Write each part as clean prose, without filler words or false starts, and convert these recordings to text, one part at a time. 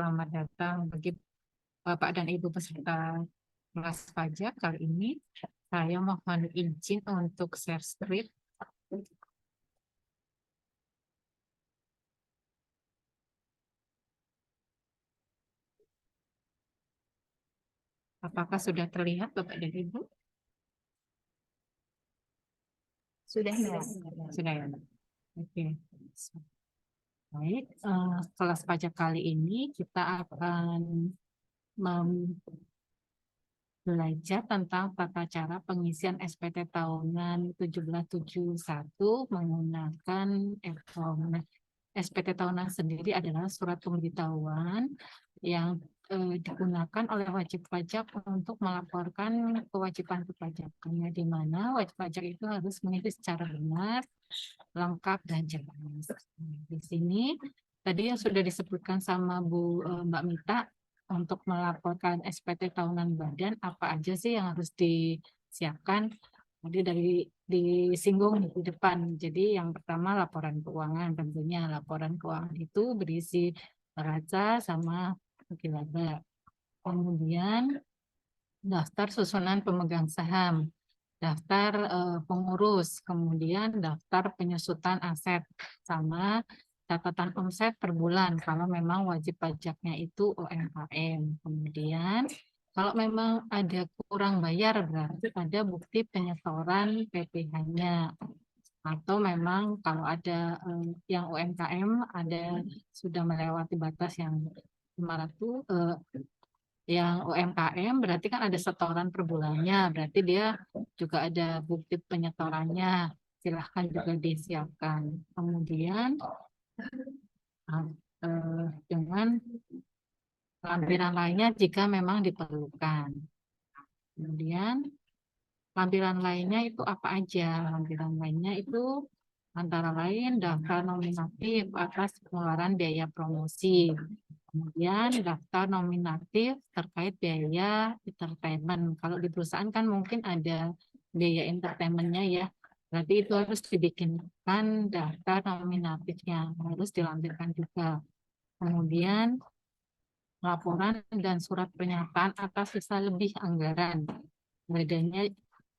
selamat datang bagi Bapak dan Ibu peserta kelas pajak. Kali ini saya mohon izin untuk share screen. Apakah sudah terlihat Bapak dan Ibu? Sudah ya. Sudah ya. Oke. Baik, kelas pajak kali ini kita akan belajar tentang tata cara pengisian SPT tahunan 1771 menggunakan e-form. SPT tahunan sendiri adalah surat pemberitahuan yang digunakan oleh wajib pajak untuk melaporkan kewajiban perpajakannya, di mana wajib pajak itu harus mengisi secara benar, lengkap, dan jelas. Di sini tadi yang sudah disebutkan sama Mbak Mita, untuk melaporkan SPT tahunan badan apa aja sih yang harus disiapkan. Jadi disinggung di depan. Jadi yang pertama laporan keuangan, tentunya laporan keuangan itu berisi neraca sama laba. Kemudian daftar susunan pemegang saham, daftar pengurus, kemudian daftar penyusutan aset, sama catatan omset per bulan kalau memang wajib pajaknya itu UMKM. Kemudian kalau memang ada kurang bayar berarti ada bukti penyetoran PPh-nya. Atau memang kalau ada yang UMKM ada sudah melewati batas yang 500, yang UMKM berarti kan ada setoran per bulannya, berarti dia juga ada bukti penyetorannya, silahkan juga disiapkan. Kemudian dengan lampiran lainnya jika memang diperlukan. Kemudian lampiran lainnya itu apa aja? Lampiran lainnya itu antara lain daftar nominatif atas pengeluaran biaya promosi. Kemudian daftar nominatif terkait biaya entertainment. Kalau di perusahaan kan mungkin ada biaya entertainmentnya ya. Berarti itu harus dibikinkan daftar nominatifnya, harus dilampirkan juga. Kemudian laporan dan surat pernyataan atas sisa lebih anggaran badannya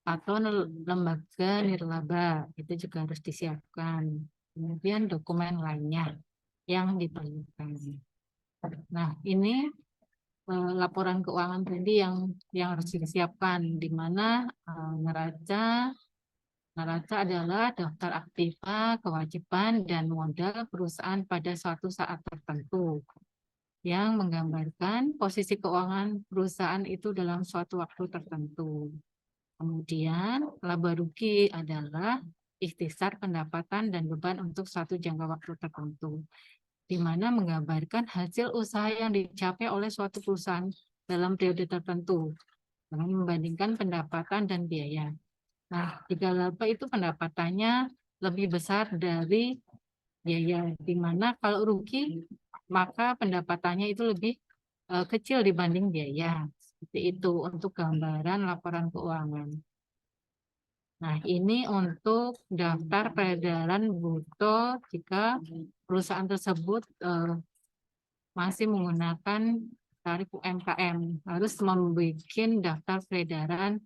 atau lembaga nirlaba itu juga harus disiapkan. Kemudian dokumen lainnya yang diperlukan. Nah, ini laporan keuangan tadi yang harus disiapkan, di mana neraca adalah daftar aktiva, kewajiban, dan modal perusahaan pada suatu saat tertentu yang menggambarkan posisi keuangan perusahaan itu dalam suatu waktu tertentu. Kemudian, laba rugi adalah ikhtisar pendapatan dan beban untuk suatu jangka waktu tertentu, di mana menggambarkan hasil usaha yang dicapai oleh suatu perusahaan dalam periode tertentu, dengan membandingkan pendapatan dan biaya. Nah, jika laba itu pendapatannya lebih besar dari biaya, di mana kalau rugi, maka pendapatannya itu lebih kecil dibanding biaya. Seperti itu untuk gambaran laporan keuangan. Nah, ini untuk daftar peredaran bruto jika perusahaan tersebut masih menggunakan tarif UMKM. Harus membuat daftar peredaran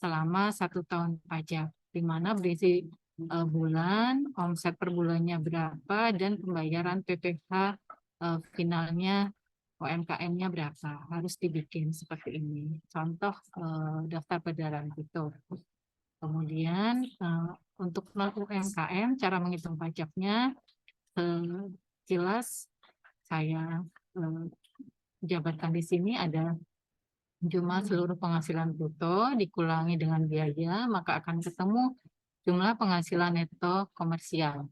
selama 1 tahun pajak, di mana berisi bulan, omset per bulannya berapa, dan pembayaran PPh finalnya UMKM-nya berapa. Harus dibikin seperti ini. Contoh daftar peredaran itu. Kemudian untuk UMKM, cara menghitung pajaknya jelas saya jabarkan di sini ada jumlah seluruh penghasilan bruto dikurangi dengan biaya, maka akan ketemu jumlah penghasilan neto komersial.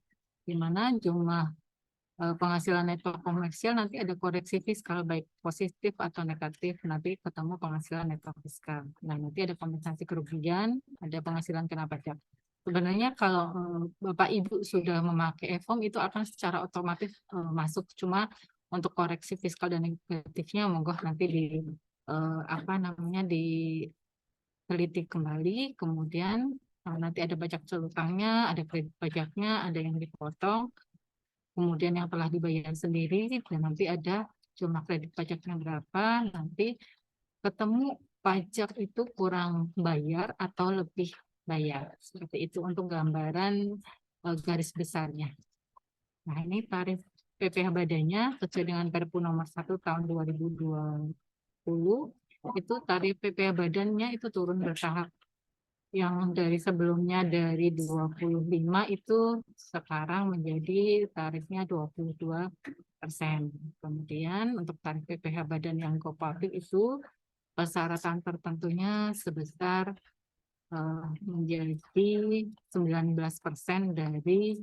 Di mana jumlah penghasilan neto komersial nanti ada koreksi fiskal baik positif atau negatif, nanti ketemu penghasilan neto fiskal. Nah, nanti ada kompensasi kerugian, ada penghasilan kena pajak. Sebenarnya kalau Bapak Ibu sudah memakai e-form itu akan secara otomatis masuk, cuma untuk koreksi fiskal dan negatifnya monggo nanti diteliti kembali, kemudian nanti ada pajak celutangnya, ada kredit pajaknya, ada yang dipotong, kemudian yang telah dibayar sendiri, dan nanti ada jumlah kredit pajaknya berapa, nanti ketemu pajak itu kurang bayar atau lebih bayar. Seperti itu untuk gambaran garis besarnya. Nah, ini tarif PPh badannya sesuai dengan Perpu nomor 1 tahun 2020. Itu tarif PPh badannya itu turun bertahap. Yang dari sebelumnya dari 25 itu sekarang menjadi tarifnya 22%. Kemudian untuk tarif PPh badan yang kooperatif itu persyaratan tertentunya sebesar menjadi 19% dari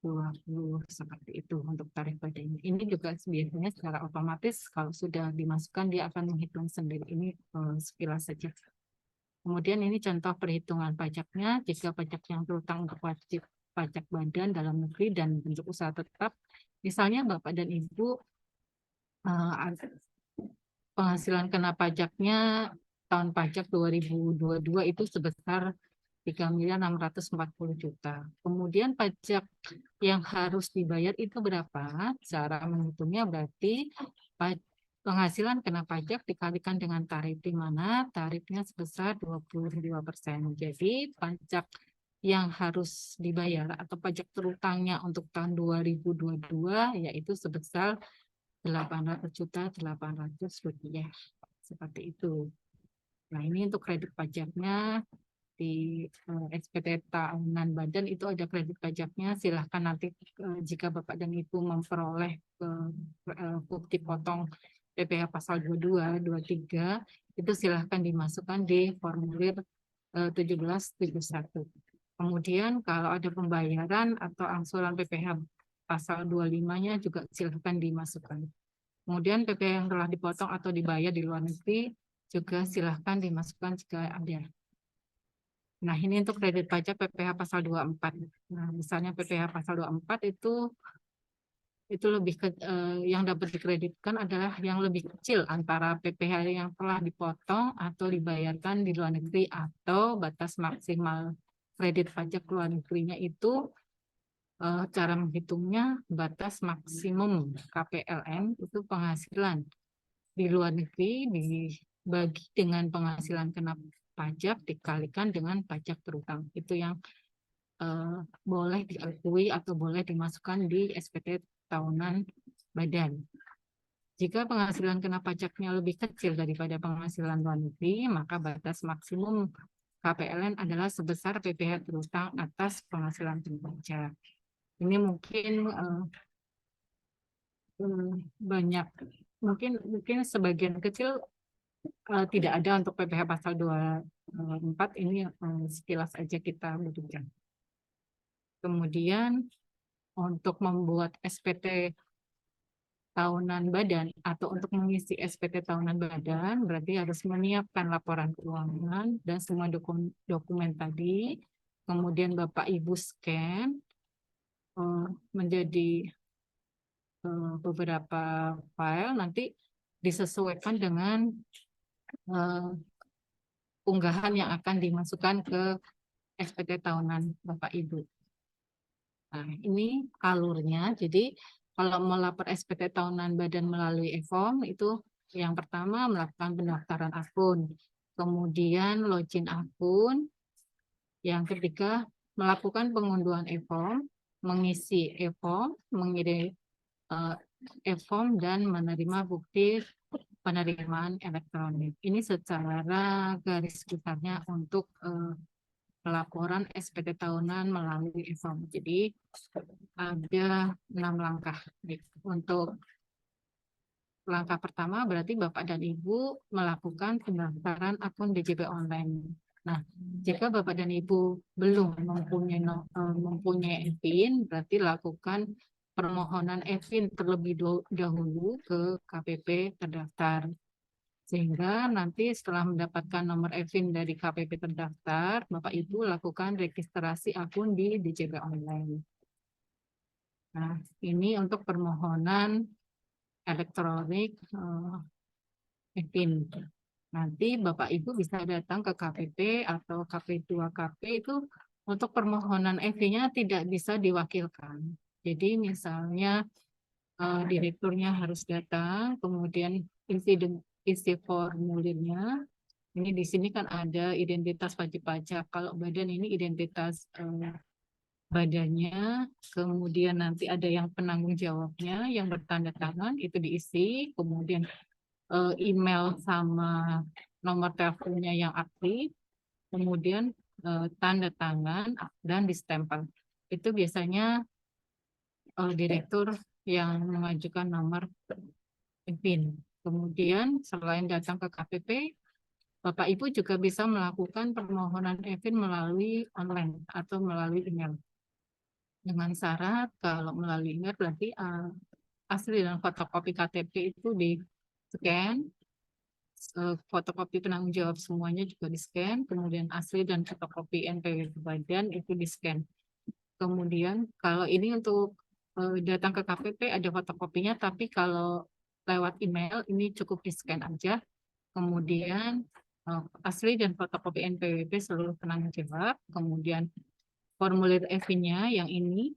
20 seperti itu untuk tarif badannya. Ini juga biasanya secara otomatis kalau sudah dimasukkan dia akan menghitung sendiri. Ini sekilas saja. Kemudian ini contoh perhitungan pajaknya. Jika pajak yang terutang untuk wajib pajak badan dalam negeri dan bentuk usaha tetap, misalnya Bapak dan Ibu penghasilan kena pajaknya tahun pajak 2022 itu sebesar 3.640.000.000. Kemudian pajak yang harus dibayar itu berapa? Cara menghitungnya berarti penghasilan kena pajak dikalikan dengan tarif, di mana tarifnya sebesar 22%. Jadi pajak yang harus dibayar atau pajak terutangnya untuk tahun 2022 yaitu sebesar 800.800.000 rupiah. Seperti itu. Nah, ini untuk kredit pajaknya di SPT tahunan badan itu ada kredit pajaknya. Silahkan nanti jika Bapak dan Ibu memperoleh bukti potong PPh pasal 22, 23 itu silahkan dimasukkan di formulir 1771. Kemudian kalau ada pembayaran atau angsuran PPh pasal 25-nya juga silahkan dimasukkan. Kemudian PPh yang telah dipotong atau dibayar di luar negeri juga silahkan dimasukkan jika ada. Nah, ini untuk kredit pajak PPh pasal 24. Nah, misalnya PPh pasal 24 itu lebih ke yang dapat dikreditkan adalah yang lebih kecil antara PPh yang telah dipotong atau dibayarkan di luar negeri atau batas maksimal kredit pajak luar negerinya itu cara menghitungnya batas maksimum KPLN itu penghasilan di luar negeri dibagi dengan penghasilan kena pajak dikalikan dengan pajak terutang. Itu yang boleh diakui atau boleh dimasukkan di SPT tahunan badan. Jika penghasilan kena pajaknya lebih kecil daripada penghasilan luar negeri, maka batas maksimum KPLN adalah sebesar PPh terutang atas penghasilan pajak. Ini mungkin banyak, mungkin sebagian kecil tidak ada untuk PPh pasal 24, ini sekilas aja kita berikan. Kemudian untuk membuat SPT tahunan badan atau untuk mengisi SPT tahunan badan berarti harus menyiapkan laporan keuangan dan semua dokumen tadi. Kemudian Bapak Ibu scan menjadi beberapa file, nanti disesuaikan dengan unggahan yang akan dimasukkan ke SPT tahunan Bapak Ibu. Nah, ini alurnya. Jadi kalau mau lapor SPT tahunan badan melalui e-form itu yang pertama melakukan pendaftaran akun, kemudian login akun, yang ketiga melakukan pengunduhan e-form, mengisi e-form, mengirim e-form dan menerima bukti penerimaan elektronik. Ini secara garis besarnya untuk pelaporan SPT tahunan melalui e-form. Jadi ada 6 langkah. Untuk langkah pertama berarti Bapak dan Ibu melakukan pendaftaran akun DJP online. Nah, jika Bapak dan Ibu belum mempunyai PIN, berarti lakukan permohonan PIN terlebih dahulu ke KPP terdaftar. Sehingga nanti setelah mendapatkan nomor PIN dari KPP terdaftar, Bapak Ibu lakukan registrasi akun di DJP online. Nah, ini untuk permohonan elektronik PIN. Nanti Bapak Ibu bisa datang ke KPP atau KP2KP itu untuk permohonan EV-nya tidak bisa diwakilkan. Jadi misalnya direkturnya harus datang, kemudian isi formulirnya. Ini di sini kan ada identitas wajib pajak. Kalau badan ini identitas badannya, kemudian nanti ada yang penanggung jawabnya yang bertanda tangan itu diisi, kemudian email sama nomor teleponnya yang aktif, kemudian tanda tangan dan distempel. Itu biasanya direktur yang mengajukan nomor PIN. Kemudian selain datang ke KPP, Bapak Ibu juga bisa melakukan permohonan PIN melalui online atau melalui email. Dengan syarat kalau melalui email berarti asli dan fotokopi KTP itu di scan, fotokopi penanggung jawab semuanya juga di scan, kemudian asli dan fotokopi NPWP badan itu di scan. Kemudian kalau ini untuk datang ke KPP ada fotokopinya, tapi kalau lewat email ini cukup di scan aja. Kemudian asli dan fotokopi NPWP seluruh penanggung jawab, kemudian formulir EV-nya yang ini,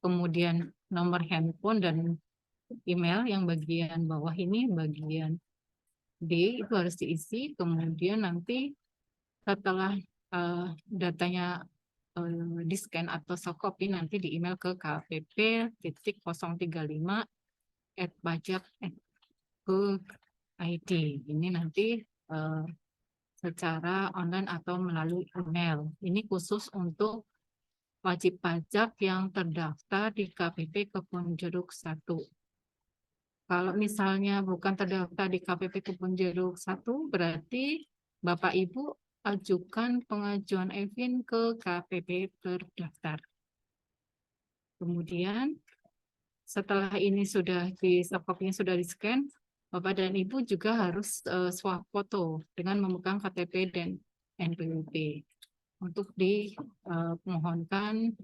kemudian nomor handphone dan email yang bagian bawah ini, bagian D itu harus diisi, kemudian nanti setelah datanya di scan atau soft copy nanti di email ke kpp.pajak@go.id. Ini nanti secara online atau melalui email. Ini khusus untuk wajib pajak yang terdaftar di KPP Kebonjeruk 1. Kalau misalnya bukan terdaftar di KPP Kebonjeruk 1, berarti Bapak Ibu ajukan pengajuan EVIN ke KPP terdaftar. Kemudian setelah ini sudah di softcopy-nya sudah di-scan, Bapak dan Ibu juga harus swap foto dengan memegang KTP dan NPWP untuk dimohonkan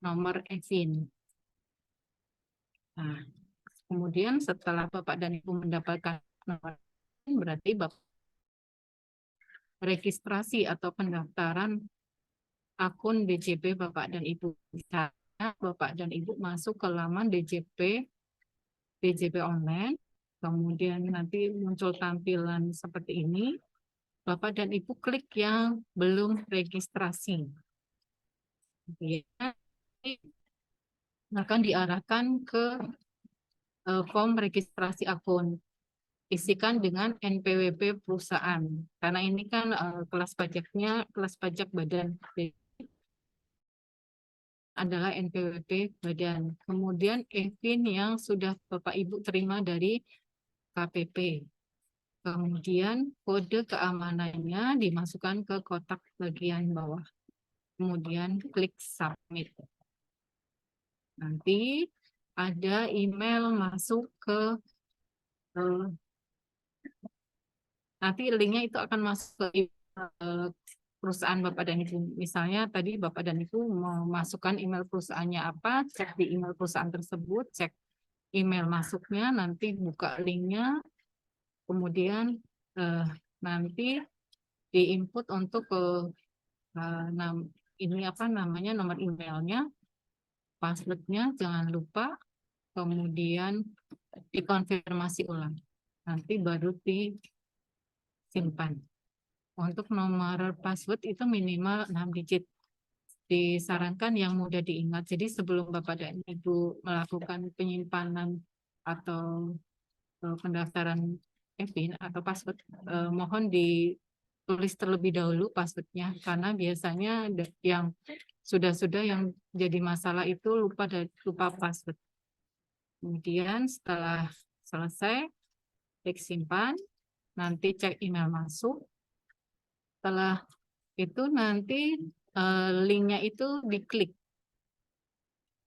nomor EVIN. Nah, kemudian setelah Bapak dan Ibu mendapatkan nomor EVIN, berarti Bapak registrasi atau pendaftaran akun DJP Bapak dan Ibu. Misalnya Bapak dan Ibu masuk ke laman DJP online, kemudian nanti muncul tampilan seperti ini. Bapak dan Ibu klik yang belum registrasi. Akan diarahkan ke form registrasi akun. Isikan dengan NPWP perusahaan. Karena ini kan kelas pajaknya, kelas pajak badan adalah NPWP badan. Kemudian EVIN yang sudah Bapak Ibu terima dari KPP. Kemudian kode keamanannya dimasukkan ke kotak bagian bawah. Kemudian klik submit. Nanti ada email masuk ke nanti linknya itu akan masuk ke perusahaan Bapak dan Ibu. Misalnya tadi Bapak dan Ibu memasukkan email perusahaannya apa, cek di email perusahaan tersebut, cek email masuknya, nanti buka linknya, kemudian nanti diinput untuk ini apa namanya nomor emailnya, passwordnya jangan lupa, kemudian dikonfirmasi ulang. Nanti baru disimpan. Untuk nomor password itu minimal 6 digit. Disarankan yang mudah diingat. Jadi sebelum Bapak dan Ibu melakukan penyimpanan atau pendaftaran EVIN atau password, mohon ditulis terlebih dahulu passwordnya. Karena biasanya yang sudah yang jadi masalah itu lupa password. Kemudian setelah selesai, klik simpan, nanti cek email masuk. Setelah itu nanti linknya itu diklik.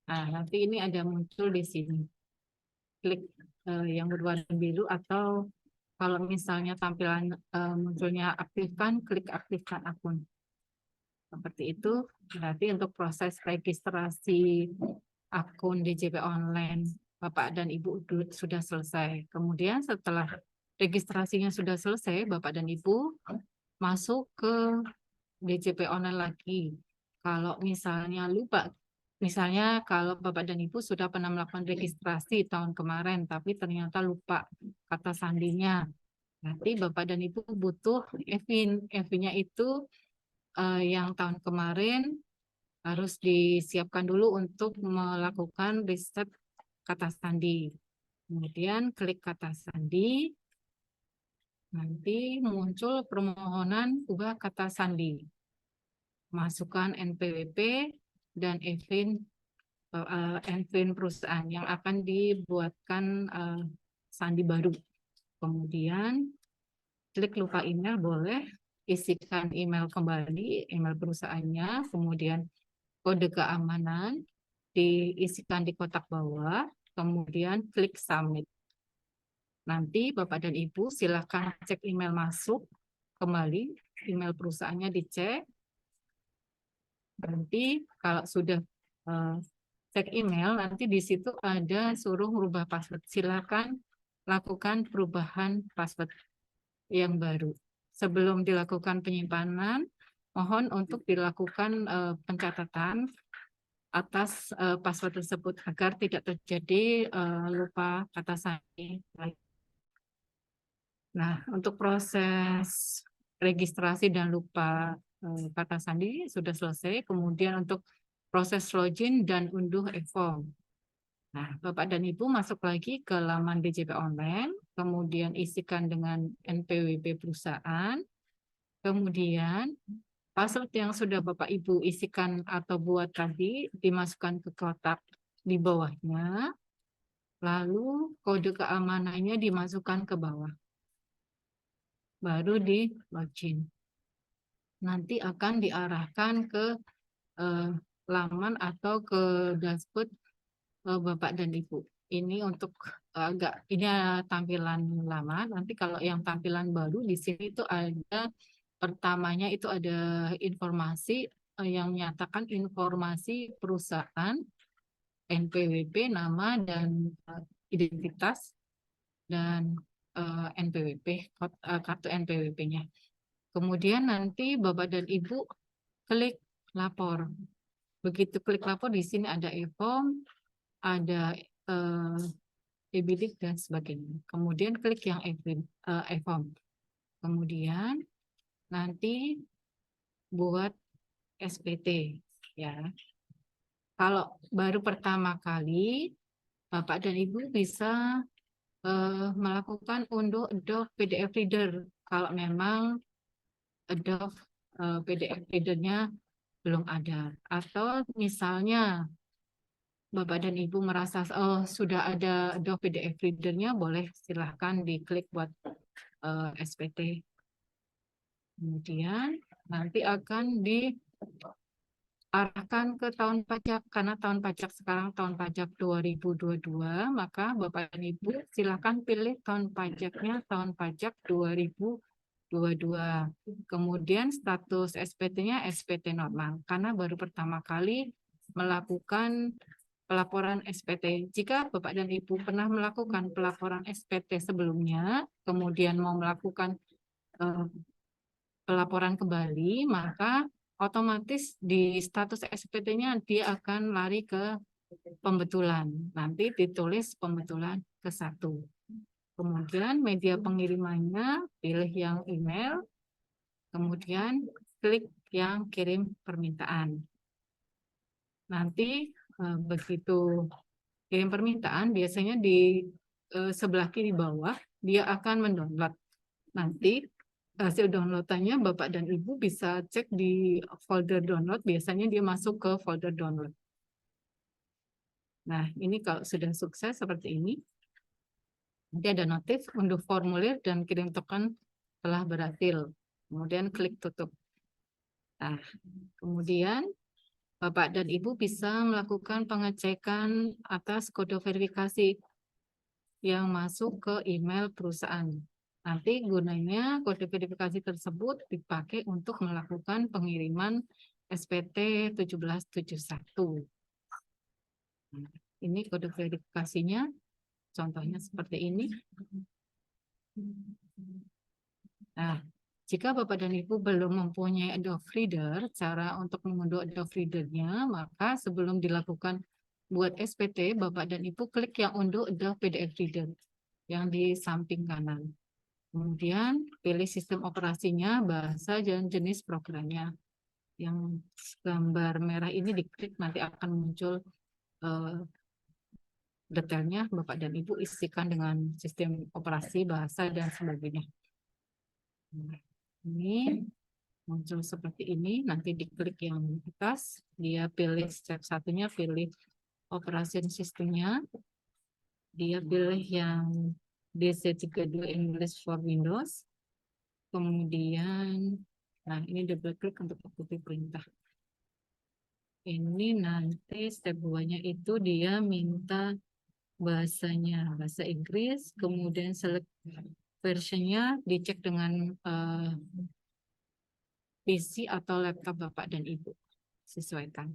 Nah, nanti ini ada muncul di sini. Klik yang berwarna biru atau kalau misalnya tampilan munculnya aktifkan, klik aktifkan akun. Seperti itu, berarti untuk proses registrasi akun DJP online Bapak dan Ibu sudah selesai. Kemudian setelah registrasinya sudah selesai, Bapak dan Ibu masuk ke DJP online lagi. Kalau misalnya lupa misalnya kalau Bapak dan Ibu sudah pernah melakukan registrasi tahun kemarin, tapi ternyata lupa kata sandinya. Nanti Bapak dan Ibu butuh EVIN. EVIN-nya itu yang tahun kemarin harus disiapkan dulu untuk melakukan riset kata sandi. Kemudian klik kata sandi, nanti muncul permohonan ubah kata sandi. Masukkan NPWP dan EVIN perusahaan yang akan dibuatkan sandi baru. Kemudian klik lupa email boleh, isikan email kembali, email perusahaannya, kemudian kode keamanan, diisikan di kotak bawah, kemudian klik submit. Nanti Bapak dan Ibu silakan cek email masuk kembali, email perusahaannya dicek. Nanti kalau sudah cek email, nanti di situ ada suruh merubah password. Silakan lakukan perubahan password yang baru. Sebelum dilakukan penyimpanan, mohon untuk dilakukan pencatatan atas password tersebut agar tidak terjadi lupa kata sandi. Nah, untuk proses registrasi dan lupa kata sandi sudah selesai. Kemudian untuk proses login dan unduh e-form. Nah, Bapak dan Ibu masuk lagi ke laman DJP Online, kemudian isikan dengan NPWP perusahaan, kemudian password yang sudah Bapak Ibu isikan atau buat tadi dimasukkan ke kotak di bawahnya, lalu kode keamanannya dimasukkan ke bawah, baru di login. Nanti akan diarahkan ke laman atau ke dashboard Bapak dan Ibu. Ini untuk ini tampilan lama. Nanti kalau yang tampilan baru di sini itu ada pertamanya itu ada informasi yang menyatakan informasi perusahaan, NPWP, nama dan identitas, dan NPWP, kartu NPWP-nya. Kemudian nanti Bapak dan Ibu klik lapor. Begitu klik lapor, di sini ada e-form, ada e-bidik dan sebagainya. Kemudian klik yang e-form. Kemudian nanti buat SPT ya. Kalau baru pertama kali, Bapak dan Ibu bisa melakukan unduh Adobe PDF Reader kalau memang Adobe PDF Reader-nya belum ada. Atau misalnya Bapak dan Ibu merasa sudah ada Adobe PDF Reader-nya, boleh silahkan diklik buat SPT. Kemudian nanti akan diarahkan ke tahun pajak, karena tahun pajak sekarang tahun pajak 2022, maka Bapak dan Ibu silahkan pilih tahun pajaknya tahun pajak 2022. Kemudian status SPT-nya SPT normal, karena baru pertama kali melakukan pelaporan SPT. Jika Bapak dan Ibu pernah melakukan pelaporan SPT sebelumnya, kemudian mau melakukan pelaporan kembali, maka otomatis di status SPT-nya dia akan lari ke pembetulan. Nanti ditulis pembetulan ke 1. Kemudian media pengirimannya, pilih yang email, kemudian klik yang kirim permintaan. Nanti begitu kirim permintaan, biasanya di sebelah kiri bawah dia akan mendownload. Nanti hasil downloadannya Bapak dan Ibu bisa cek di folder download, biasanya dia masuk ke folder download. Nah, ini kalau sudah sukses seperti ini, nanti ada notif unduh formulir dan kirim token telah berhasil. Kemudian klik tutup. Nah, kemudian Bapak dan Ibu bisa melakukan pengecekan atas kode verifikasi yang masuk ke email perusahaan. Nanti gunanya kode verifikasi tersebut dipakai untuk melakukan pengiriman SPT 1771. Nah, ini kode verifikasinya, contohnya seperti ini. Nah, Jika Bapak dan Ibu belum mempunyai Adobe Reader, cara untuk mengunduh Adobe Reader-nya, maka sebelum dilakukan buat SPT, Bapak dan Ibu klik yang unduh Adobe PDF Reader yang di samping kanan. Kemudian pilih sistem operasinya, bahasa, dan jenis programnya. Yang gambar merah ini diklik nanti akan muncul detailnya. Bapak dan Ibu isikan dengan sistem operasi, bahasa, dan sebagainya. Nah, ini muncul seperti ini, nanti diklik yang atas, dia pilih step satunya, pilih operation sistemnya, dia pilih yang DC32 English for Windows, kemudian, nah ini double klik untuk ikuti perintah. Ini nanti step 2-nya itu dia minta bahasanya, bahasa Inggris, kemudian select versionnya dicek dengan PC atau laptop Bapak dan Ibu, sesuaikan.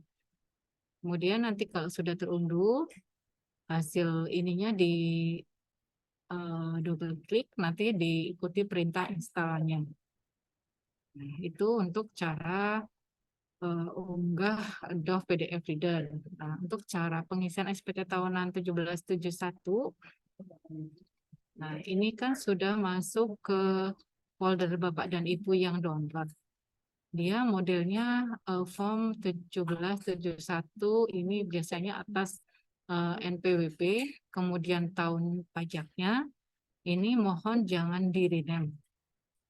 Kemudian nanti kalau sudah terunduh, hasil ininya di double klik, nanti diikuti perintah instalnya. Nah, itu untuk cara unggah Adobe PDF Reader. Nah, untuk cara pengisian SPT tahunan 1771, nah ini kan sudah masuk ke folder Bapak dan Ibu yang download. Dia modelnya form 1771, ini biasanya atas NPWP, kemudian tahun pajaknya, ini mohon jangan di-rename.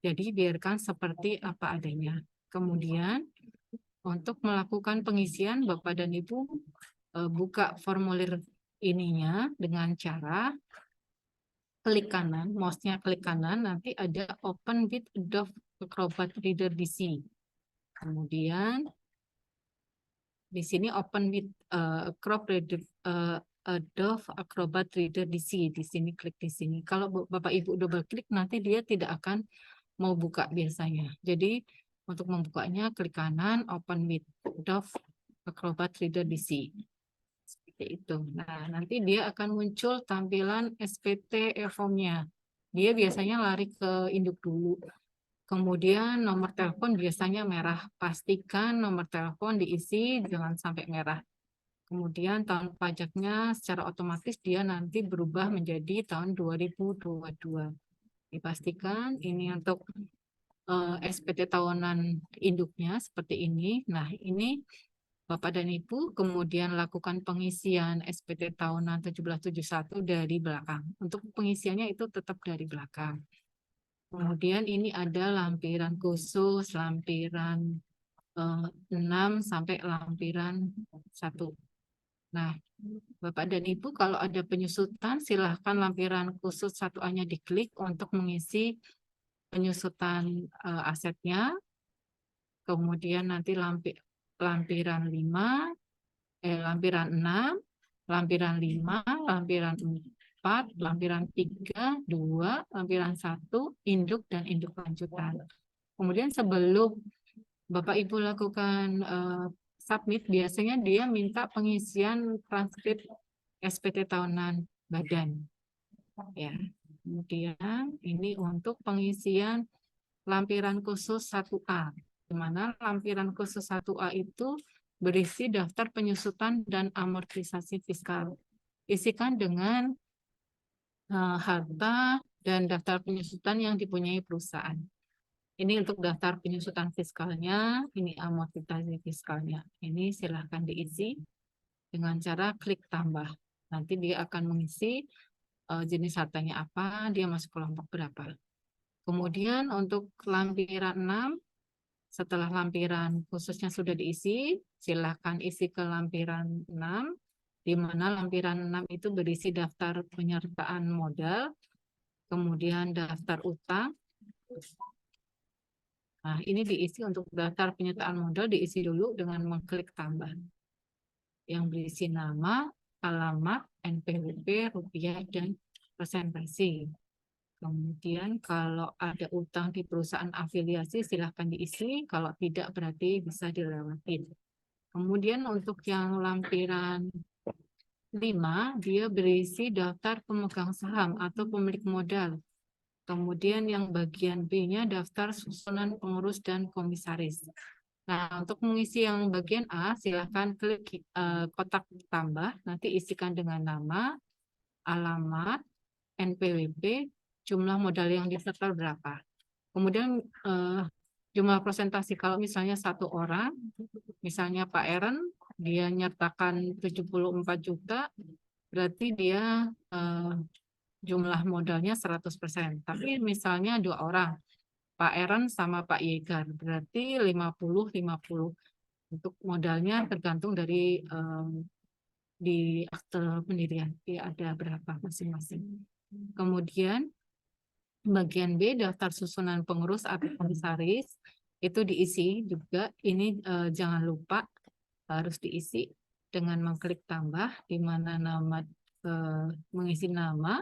Jadi biarkan seperti apa adanya. Kemudian untuk melakukan pengisian, Bapak dan Ibu buka formulir ininya dengan cara klik kanan, mouse-nya klik kanan, nanti ada Open with Adobe Acrobat Reader DC. Kemudian di sini Open with Adobe Acrobat Reader DC. Di sini klik di sini. Kalau Bapak Ibu double klik, nanti dia tidak akan mau buka biasanya. Jadi untuk membukanya klik kanan, Open with Adobe Acrobat Reader DC. Seperti itu. Nah, nanti dia akan muncul tampilan SPT e-form-nya. Dia biasanya lari ke induk dulu. Kemudian nomor telepon biasanya merah. Pastikan nomor telepon diisi, jangan sampai merah. Kemudian tahun pajaknya secara otomatis dia nanti berubah menjadi tahun 2022. Dipastikan ini untuk SPT tahunan induknya seperti ini. Nah, ini Bapak dan Ibu kemudian lakukan pengisian SPT tahunan 1771 dari belakang. Untuk pengisiannya itu tetap dari belakang. Kemudian ini ada lampiran khusus, lampiran 6 sampai lampiran 1. Nah, Bapak dan Ibu kalau ada penyusutan silahkan lampiran khusus 1A-nya diklik untuk mengisi penyusutan asetnya. Kemudian nanti lampiran 5, lampiran 6, lampiran 5, lampiran 4, lampiran 3, 2, lampiran 1, induk dan induk lanjutan. Kemudian sebelum Bapak Ibu lakukan submit, biasanya dia minta pengisian transkrip SPT tahunan badan. Ya. Kemudian ini untuk pengisian lampiran khusus 1A, di mana lampiran khusus 1A itu berisi daftar penyusutan dan amortisasi fiskal. Isikan dengan harta dan daftar penyusutan yang dipunyai perusahaan. Ini untuk daftar penyusutan fiskalnya, ini amortisasi fiskalnya. Ini silahkan diisi dengan cara klik tambah. Nanti dia akan mengisi jenis hartanya apa, dia masuk kelompok berapa. Kemudian untuk lampiran 6, setelah lampiran khususnya sudah diisi, silahkan isi ke lampiran 6, di mana lampiran 6 itu berisi daftar penyertaan modal, kemudian daftar utang. Nah, ini diisi untuk daftar penyertaan modal, diisi dulu dengan mengklik tambah. Yang berisi nama, alamat, NPWP, rupiah, dan presentasi. Kemudian kalau ada utang di perusahaan afiliasi silahkan diisi, kalau tidak berarti bisa dilewati. Kemudian untuk yang lampiran 5, dia berisi daftar pemegang saham atau pemilik modal. Kemudian yang bagian B-nya daftar susunan pengurus dan komisaris. Nah, untuk mengisi yang bagian A, silakan klik kotak tambah, nanti isikan dengan nama, alamat, NPWP, jumlah modal yang disetor berapa. Kemudian jumlah presentasi, kalau misalnya satu orang, misalnya Pak Eren, dia nyertakan 74 juta, berarti dia jumlah modalnya 100%. Tapi misalnya dua orang, Pak Eren sama Pak Yegar, berarti 50-50. Untuk modalnya tergantung dari di akte pendirian, dia ada berapa masing-masing. Kemudian bagian B, daftar susunan pengurus atau komisaris, itu diisi juga. Ini jangan lupa harus diisi dengan mengklik tambah, di mana nama mengisi nama,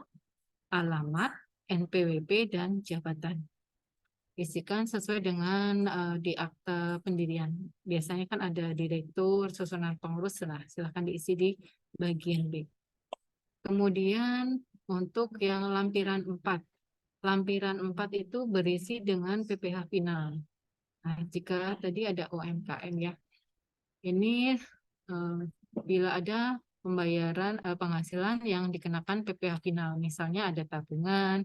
alamat, NPWP, dan jabatan. Isikan sesuai dengan di akte pendirian. Biasanya kan ada direktur, susunan pengurus, nah silahkan diisi di bagian B. Kemudian untuk yang lampiran 4. Lampiran 4 itu berisi dengan PPh final. Nah, jika tadi ada UMKM ya, ini bila ada pembayaran penghasilan yang dikenakan PPh final, misalnya ada tabungan,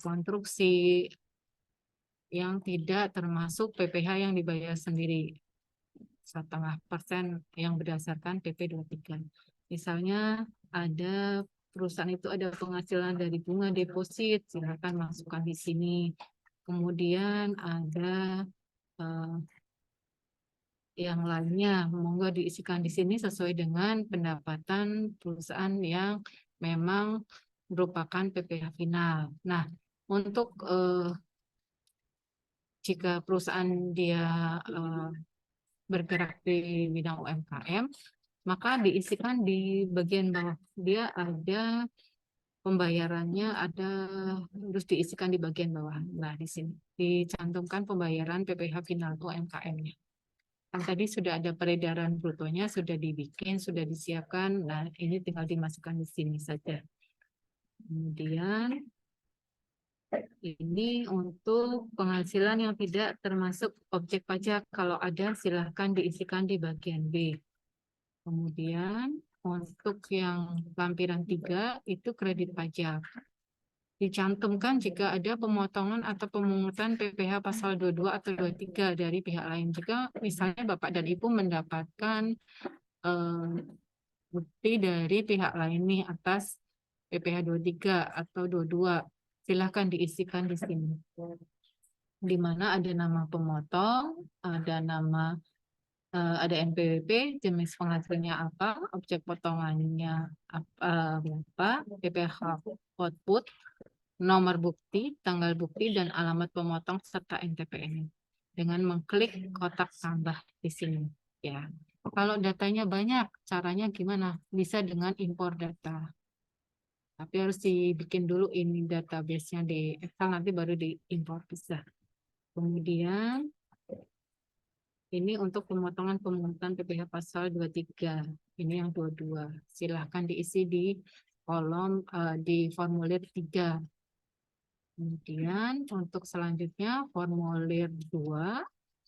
konstruksi yang tidak termasuk PPh yang dibayar sendiri, 0,5% yang berdasarkan PP 23. Misalnya ada perusahaan itu ada penghasilan dari bunga deposit, silakan masukkan di sini. Kemudian ada yang lainnya, monggo diisikan di sini sesuai dengan pendapatan perusahaan yang memang merupakan PPh final. Nah, untuk jika perusahaan dia bergerak di bidang UMKM, maka diisikan di bagian bawah. Dia ada pembayarannya, harus diisikan di bagian bawah. Nah, di sini dicantumkan pembayaran PPh final UMKM-nya. Kan tadi sudah ada peredaran brutonya, sudah dibikin, sudah disiapkan. Nah, ini tinggal dimasukkan di sini saja. Kemudian ini untuk penghasilan yang tidak termasuk objek pajak. Kalau ada, silahkan diisikan di bagian B. Kemudian untuk yang lampiran 3 itu kredit pajak. Dicantumkan jika ada pemotongan atau pemungutan PPh pasal 22 atau 23 dari pihak lain. Jika misalnya Bapak dan Ibu mendapatkan bukti dari pihak lain nih atas PPh 23 atau 22, silahkan diisikan di sini. Di mana ada nama pemotong, ada nama ada NPWP, jenis penghasilnya apa, objek potongannya berapa, PPh output, nomor bukti, tanggal bukti, dan alamat pemotong serta NTPN dengan mengklik kotak tambah di sini. Ya, kalau datanya banyak, caranya gimana? Bisa dengan impor data. Tapi harus dibikin dulu ini database-nya di Excel, nanti baru diimpor bisa. Kemudian ini untuk pemotongan pemungutan PPh pasal 23. Ini yang 22. Silahkan diisi di kolom di formulir 3. Kemudian untuk selanjutnya formulir 2,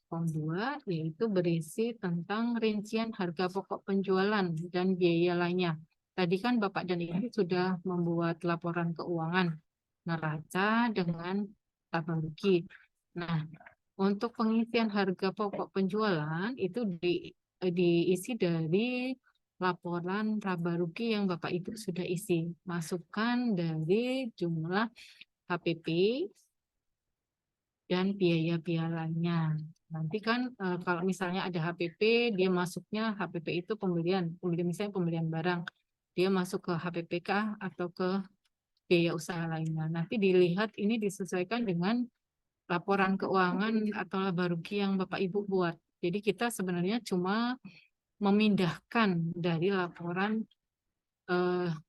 form 2, yaitu berisi tentang rincian harga pokok penjualan dan biaya lainnya. Tadi kan Bapak dan Ibu sudah membuat laporan keuangan neraca dengan laba rugi. Nah, untuk pengisian harga pokok penjualan itu diisi dari laporan laba rugi yang Bapak Ibu sudah isi. Masukkan dari jumlah HPP dan biaya-biayanya. Nanti kan kalau misalnya ada HPP, dia masuknya HPP itu pembelian misalnya pembelian barang, dia masuk ke HPPK atau ke biaya usaha lainnya. Nanti dilihat ini disesuaikan dengan laporan keuangan atau laba rugi yang Bapak Ibu buat. Jadi kita sebenarnya cuma memindahkan dari laporan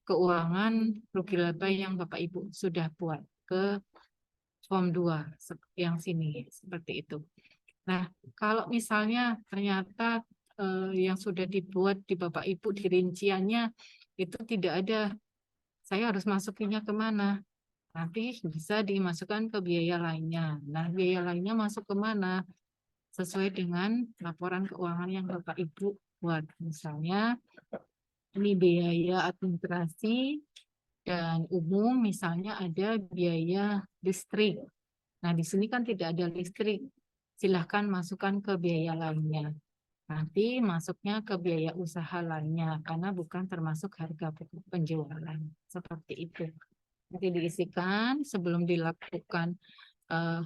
keuangan rugi laba yang Bapak Ibu sudah buat ke form 2 yang sini seperti itu. Nah, kalau misalnya ternyata yang sudah dibuat di Bapak Ibu di rinciannya itu tidak ada, saya harus masukinnya kemana? Nanti bisa dimasukkan ke biaya lainnya. Nah, biaya lainnya masuk ke mana? Sesuai dengan laporan keuangan yang Bapak Ibu buat. Misalnya, ini biaya administrasi dan umum, misalnya ada biaya listrik. Nah, di sini kan tidak ada listrik. Silahkan masukkan ke biaya lainnya. Nanti masuknya ke biaya usaha lainnya, karena bukan termasuk harga pokok penjualan. Seperti itu. Nanti diisikan sebelum dilakukan eh,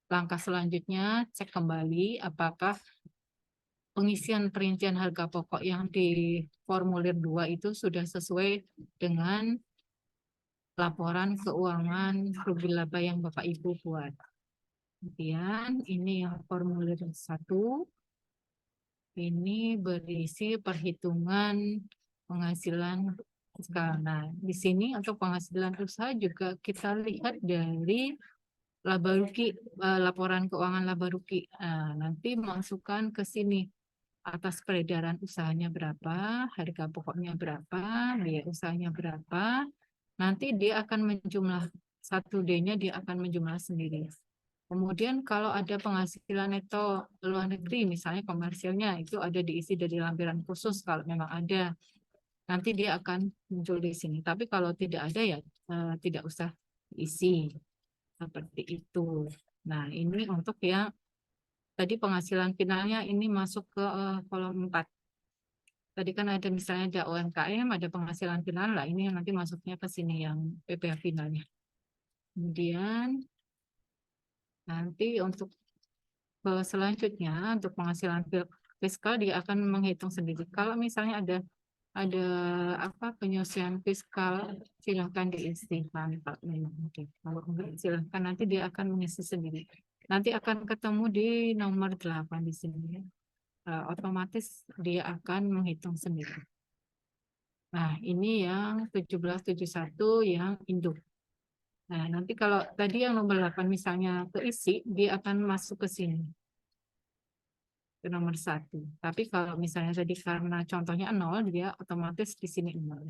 langkah selanjutnya, cek kembali apakah pengisian perincian harga pokok yang di formulir 2 itu sudah sesuai dengan laporan keuangan rugi laba yang Bapak Ibu buat. Kemudian ini yang formulir 1, ini berisi perhitungan penghasilan fiskal. Nah, di sini untuk penghasilan usaha juga kita lihat dari laba rugi, laporan keuangan laba rugi. Nah, nanti masukkan ke sini atas peredaran usahanya berapa, harga pokoknya berapa, biaya usahanya berapa. Nanti dia akan menjumlah 1D-nya dia akan menjumlah sendiri. Kemudian kalau ada penghasilan neto luar negeri, misalnya komersilnya, itu ada diisi dari lampiran khusus kalau memang ada. Nanti dia akan muncul di sini. Tapi kalau tidak ada ya tidak usah diisi. Seperti itu. Nah, ini untuk yang tadi penghasilan finalnya ini masuk ke kolom 4. Tadi kan ada misalnya ada UMKM, ada penghasilan final lah. Ini nanti masuknya ke sini yang PPh finalnya. Kemudian nanti untuk selanjutnya untuk penghasilan fiskal dia akan menghitung sendiri. Kalau misalnya ada apa penyesuaian fiskal, silahkan diisi Pak. Kalau enggak silahkan nanti dia akan mengisi sendiri. Nanti akan ketemu di nomor 8 di sini. Otomatis dia akan menghitung sendiri. Nah, ini yang 1771 yang induk. Nah, nanti kalau tadi yang nomor 8 misalnya keisi, dia akan masuk ke sini. Ke nomor 1. Tapi kalau misalnya tadi karena contohnya 0, dia otomatis di sini 0.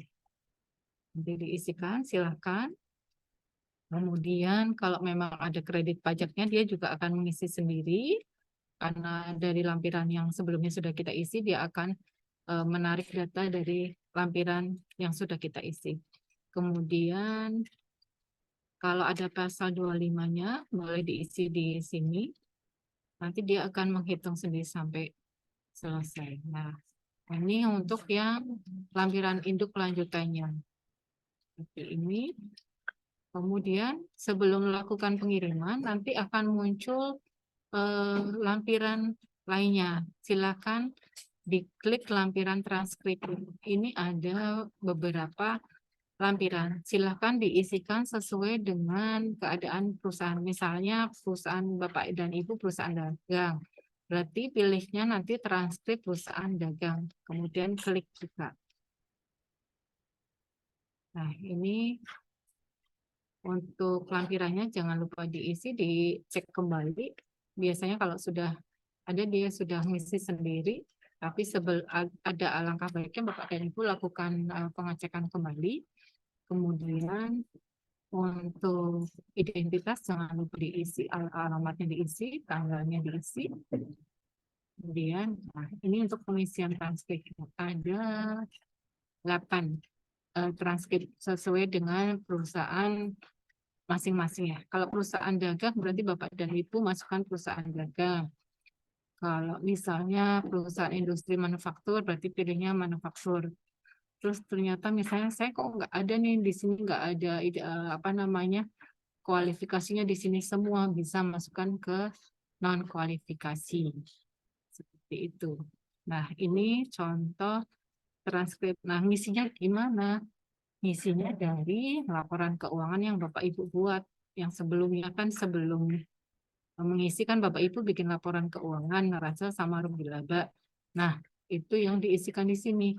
Nanti diisikan, silahkan. Kemudian kalau memang ada kredit pajaknya, dia juga akan mengisi sendiri. Karena dari lampiran yang sebelumnya sudah kita isi, dia akan menarik data dari lampiran yang sudah kita isi. Kemudian kalau ada pasal 25-nya, boleh diisi di sini. Nanti dia akan menghitung sendiri sampai selesai. Nah, ini untuk yang lampiran induk lanjutannya. Seperti ini. Kemudian sebelum melakukan pengiriman, nanti akan muncul lampiran lainnya. Silakan diklik lampiran transkrip. Ini ada beberapa lampiran. Silakan diisikan sesuai dengan keadaan perusahaan. Misalnya perusahaan Bapak dan Ibu perusahaan dagang. Berarti pilihnya nanti transkrip perusahaan dagang. Kemudian klik buka. Nah, ini untuk lampirannya jangan lupa diisi, dicek kembali. Biasanya kalau sudah ada dia sudah ngisi sendiri, tapi ada alangkah baiknya Bapak dan Ibu lakukan pengecekan kembali. Kemudian untuk identitas jangan lupa diisi, alamatnya diisi, tanggalnya diisi. Kemudian, nah, ini untuk pengisian transkrip ada 8 transkrip sesuai dengan perusahaan masing-masing ya. Kalau perusahaan dagang berarti Bapak dan Ibu masukkan perusahaan dagang. Kalau misalnya perusahaan industri manufaktur berarti pilihnya manufaktur. Terus ternyata misalnya saya kok nggak ada nih di sini nggak ada apa namanya kualifikasinya di sini semua, bisa masukkan ke non kualifikasi seperti itu. Nah, ini contoh transkrip. Nah, ngisinya gimana? Ngisinya dari laporan keuangan yang Bapak Ibu buat. Yang sebelumnya kan sebelum mengisi kan Bapak Ibu bikin laporan keuangan, neraca sama rugi laba. Nah, itu yang diisikan di sini.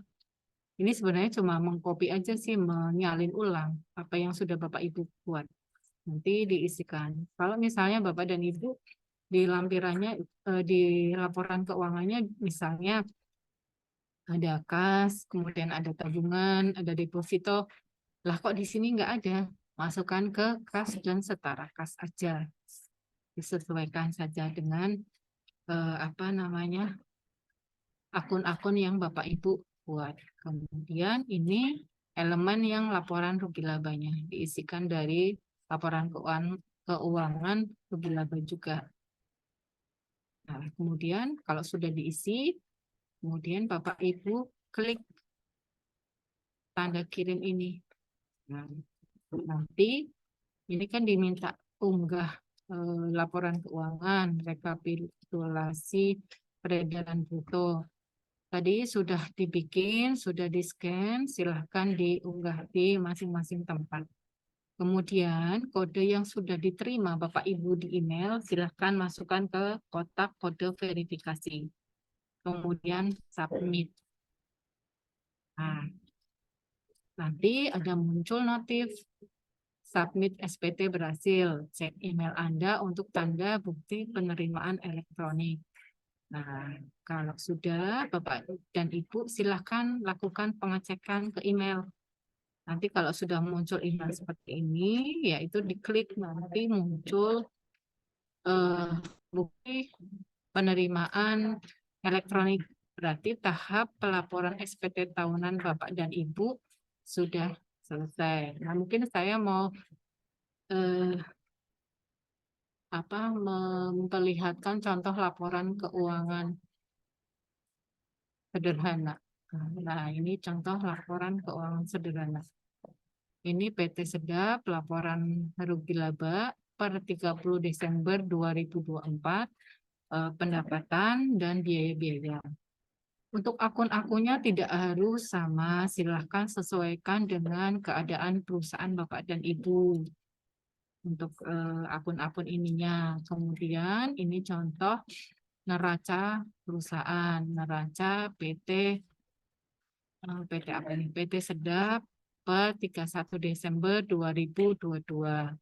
Ini sebenarnya cuma mengcopy aja sih, menyalin ulang apa yang sudah Bapak Ibu buat. Nanti diisikan. Kalau misalnya Bapak dan Ibu di lampirannya, di laporan keuangannya misalnya ada kas, kemudian ada tabungan, ada deposito. Lah kok di sini nggak ada? masukkan ke kas dan setara kas aja. Disesuaikan saja dengan apa namanya akun-akun yang Bapak Ibu buat. Kemudian ini elemen yang laporan rugi labanya diisikan dari laporan keuangan rugi laba juga. Nah, kemudian kalau sudah diisi, kemudian Bapak Ibu klik tanda kirim ini. Nah, nanti ini kan diminta unggah laporan keuangan, rekapitulasi peredaran bruto. Tadi sudah dibikin, sudah di-scan, silahkan diunggah di masing-masing tempat. Kemudian kode yang sudah diterima Bapak Ibu di email, silahkan masukkan ke kotak kode verifikasi. Kemudian submit. Nah, nanti ada muncul notif submit SPT berhasil. Cek email Anda untuk tanda bukti penerimaan elektronik. Nah, kalau sudah Bapak dan Ibu silahkan lakukan pengecekan ke email. Nanti kalau sudah muncul email seperti ini, yaitu diklik nanti muncul bukti penerimaan elektronik. Berarti tahap pelaporan SPT tahunan Bapak dan Ibu sudah selesai. Nah, mungkin saya mau memperlihatkan contoh laporan keuangan sederhana. Nah, ini contoh laporan keuangan sederhana. Ini PT Sedap, laporan rugi laba per 30 Desember 2024, pendapatan dan biaya-biaya. Untuk akun-akunnya tidak harus sama, silahkan sesuaikan dengan keadaan perusahaan Bapak dan Ibu. Untuk akun-akun ininya. Kemudian ini contoh neraca perusahaan, neraca PT apa ini? PT Sedap per 31 Desember 2022.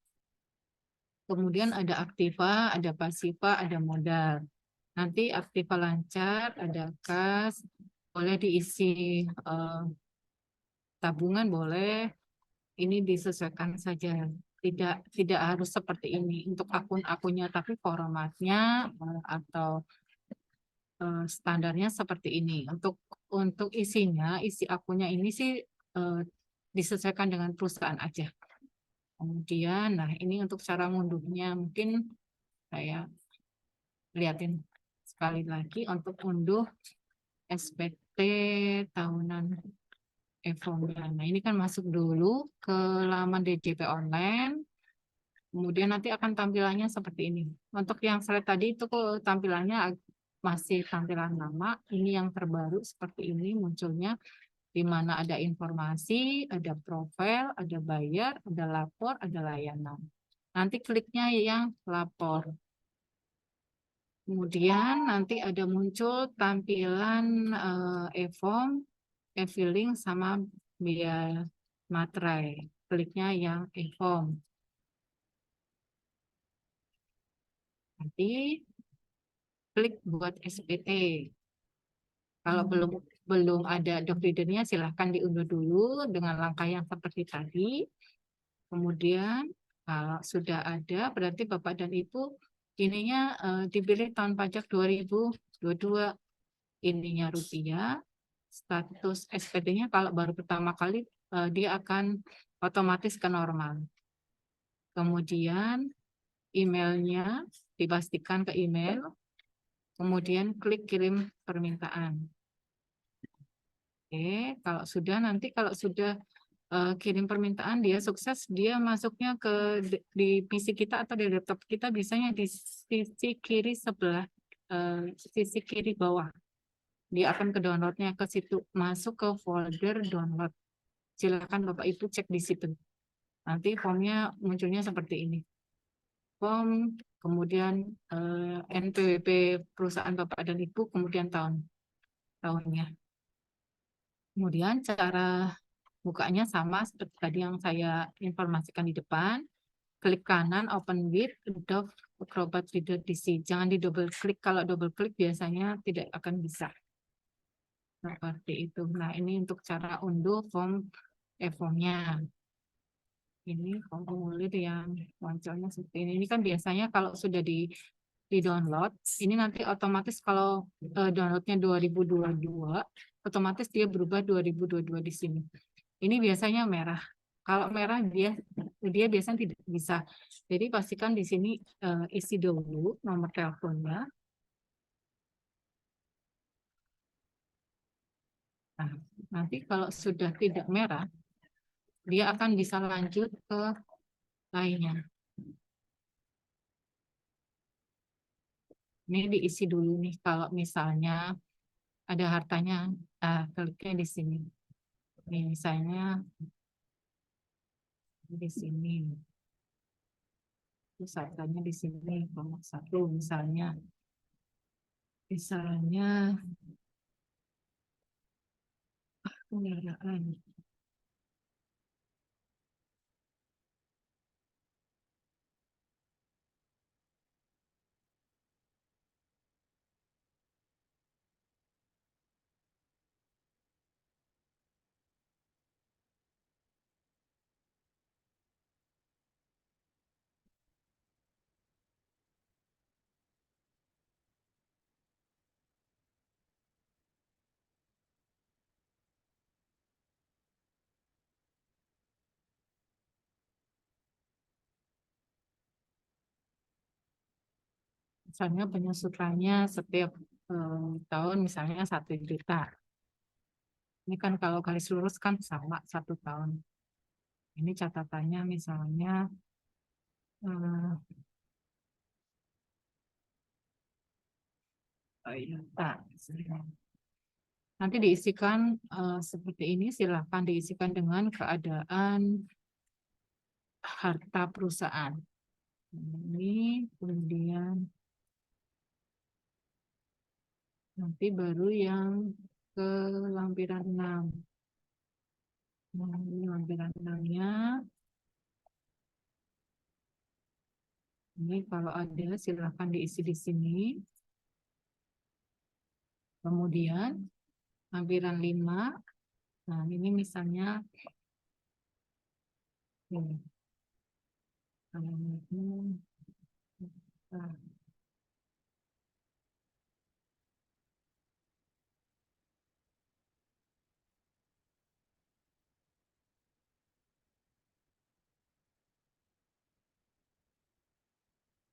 Kemudian ada aktiva, ada pasiva, ada modal. Nanti aktiva lancar, ada kas, boleh diisi tabungan boleh, ini disesuaikan saja. Tidak harus seperti ini untuk akun-akunnya, tapi formatnya atau standarnya seperti ini. Untuk isinya, isi akunnya ini sih disesuaikan dengan perusahaan aja. Kemudian, nah ini untuk cara ngunduhnya mungkin saya lihatin sekali lagi untuk unduh SPT tahunan e-formnya. Nah ini kan masuk dulu ke laman DJP online. Kemudian nanti akan tampilannya seperti ini. Untuk yang slide tadi itu tampilannya masih tampilan lama. Ini yang terbaru seperti ini munculnya, di mana ada informasi, ada profil, ada bayar, ada lapor, ada layanan. Nanti kliknya yang lapor. Kemudian nanti ada muncul tampilan e-form, e-filing, sama biaya materai. Kliknya yang e-form. Nanti klik buat SPT. Kalau belum ada doc reader-nya, silahkan diunduh dulu dengan langkah yang seperti tadi. Kemudian kalau sudah ada, berarti Bapak dan Ibu ininya dipilih tahun pajak 2022, ininya rupiah. Status SPT-nya kalau baru pertama kali dia akan otomatis ke normal. Kemudian emailnya dipastikan ke email. Kemudian klik kirim permintaan. Oke, kalau sudah kirim permintaan, dia sukses, dia masuknya di PC kita atau di laptop kita, biasanya di sisi kiri sebelah, sisi kiri bawah. Dia akan ke downloadnya ke situ, masuk ke folder download. Silakan Bapak Ibu cek di situ. Nanti formnya munculnya seperti ini. Form, kemudian NPWP perusahaan Bapak dan Ibu, kemudian tahunnya. Kemudian cara bukanya sama seperti tadi yang saya informasikan di depan. Klik kanan, open with Adobe Acrobat Reader DC. Jangan di double klik, kalau double klik biasanya tidak akan bisa. Seperti itu. Nah, ini untuk cara unduh form e-formnya. Ini formulir yang munculnya seperti ini. Ini kan biasanya kalau sudah di download, ini nanti otomatis kalau downloadnya 2022, otomatis dia berubah 2022 di sini. Ini biasanya merah. Kalau merah dia biasanya tidak bisa. Jadi pastikan di sini isi dulu nomor teleponnya. Nah, nanti kalau sudah tidak merah, dia akan bisa lanjut ke lainnya. Ini diisi dulu nih kalau misalnya ada hartanya, kliknya di sini. Nih, misalnya di sini. Terus hartanya di sini nomor satu misalnya. Misalnya kendaraan. Misalnya penyusutannya setiap tahun misalnya 1 juta. Ini kan kalau garis lurus kan sama 1 tahun. Ini catatannya misalnya eh, juta. Nanti diisikan seperti ini, silakan diisikan dengan keadaan harta perusahaan. Ini kemudian nanti baru yang ke lampiran 6. Nah, ini lampiran 6-nya. Ini kalau ada silakan diisi di sini. Kemudian lampiran 5. Nah, ini misalnya ini. Nah,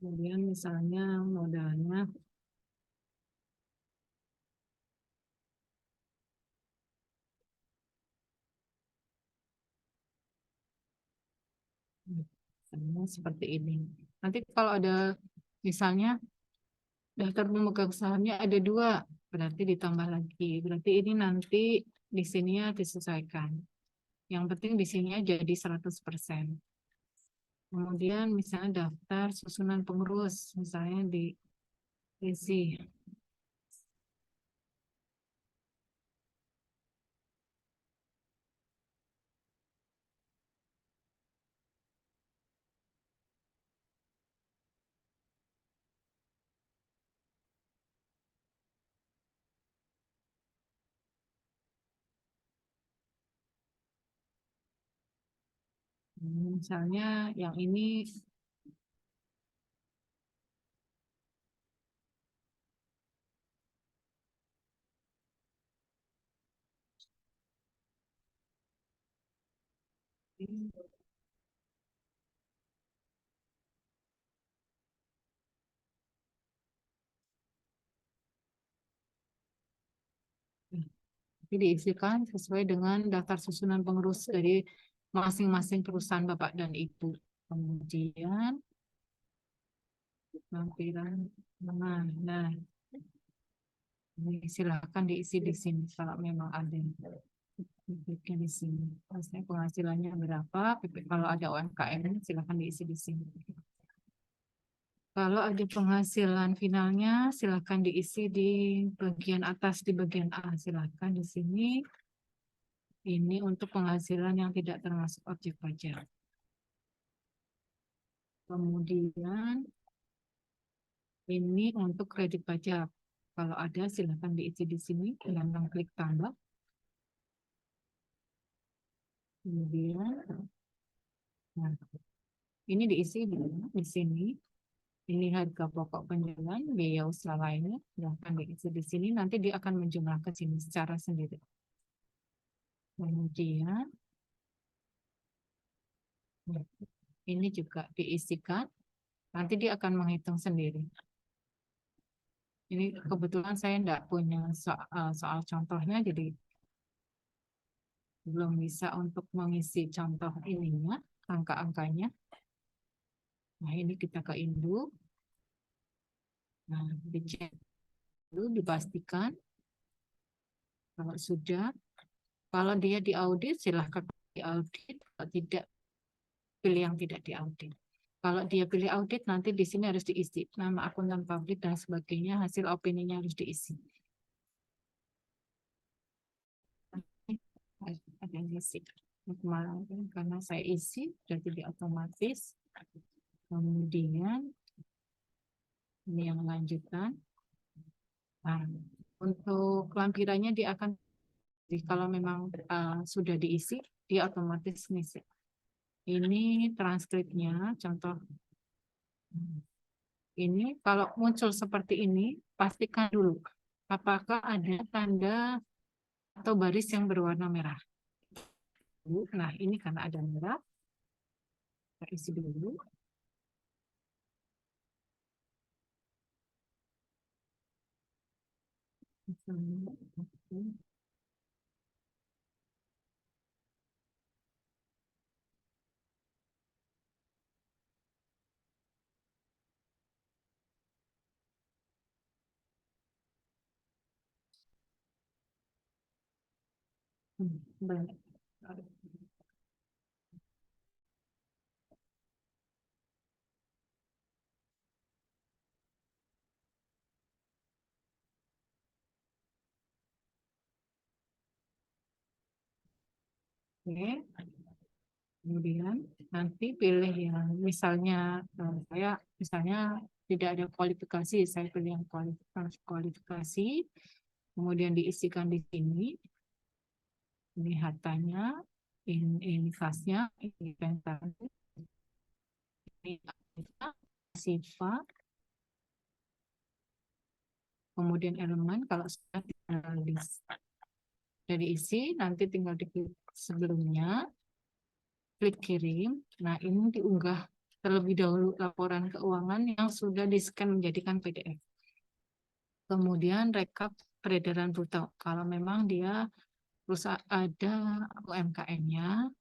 kemudian misalnya modalnya misalnya seperti ini. Nanti kalau ada misalnya daftar pemegang sahamnya ada 2, berarti ditambah lagi. Berarti ini nanti di sininya disesuaikan. Yang penting di sininya jadi 100%. Kemudian misalnya daftar susunan pengurus, misalnya diisi. Misalnya yang ini diisikan sesuai dengan daftar susunan pengurus dari masing-masing perusahaan Bapak dan Ibu. Kemudian lampiran nah, ini silakan diisi di sini kalau memang ada di sini. Maksudnya penghasilannya berapa? Kalau ada UMKM silakan diisi di sini. Kalau ada penghasilan finalnya, silakan diisi di bagian atas, di bagian A. Silakan di sini. Ini untuk penghasilan yang tidak termasuk objek pajak. Kemudian ini untuk kredit pajak. Kalau ada, silakan diisi di sini dengan mengklik tambah. Kemudian Nah, ini diisi di sini. Ini harga pokok penjualan, biaya usaha lainnya, silahkan diisi di sini. Nanti dia akan menjumlah ke sini secara sendiri. Kemudian ini juga diisikan, nanti dia akan menghitung sendiri. Ini kebetulan saya tidak punya soal contohnya, jadi belum bisa untuk mengisi contoh ininya, angka-angkanya. Nah, ini kita ke induk. Nah, dicek dulu, dipastikan. Kalau sudah, kalau dia diaudit, silahkan diaudit. Kalau tidak, pilih yang tidak diaudit. Kalau dia pilih audit, nanti di sini harus diisi nama akuntan publik dan sebagainya, hasil opininya harus diisi. Ada yang isi. Kemarin karena saya isi, jadi dia otomatis. Kemudian ini yang lanjutan. Nah, untuk lampirannya dia akan, kalau memang sudah diisi, dia otomatis ngisi. Ini transkripnya, contoh. Ini kalau muncul seperti ini, pastikan dulu apakah ada tanda atau baris yang berwarna merah. Nah, ini karena ada merah, kita isi dulu. Banyak. Oke. Kemudian nanti pilih yang misalnya saya misalnya tidak ada kualifikasi, saya pilih yang kualifikasi, kemudian diisikan di sini. Ini hartanya, ini kasnya, ini inventaris, ini sifat, kemudian elemen kalau sudah diisi, nanti tinggal diklik sebelumnya, klik kirim. Nah, ini diunggah terlebih dahulu laporan keuangan yang sudah di-scan menjadikan PDF. Kemudian rekap peredaran bruto. Kalau memang dia perusahaan ada UMKM-nya,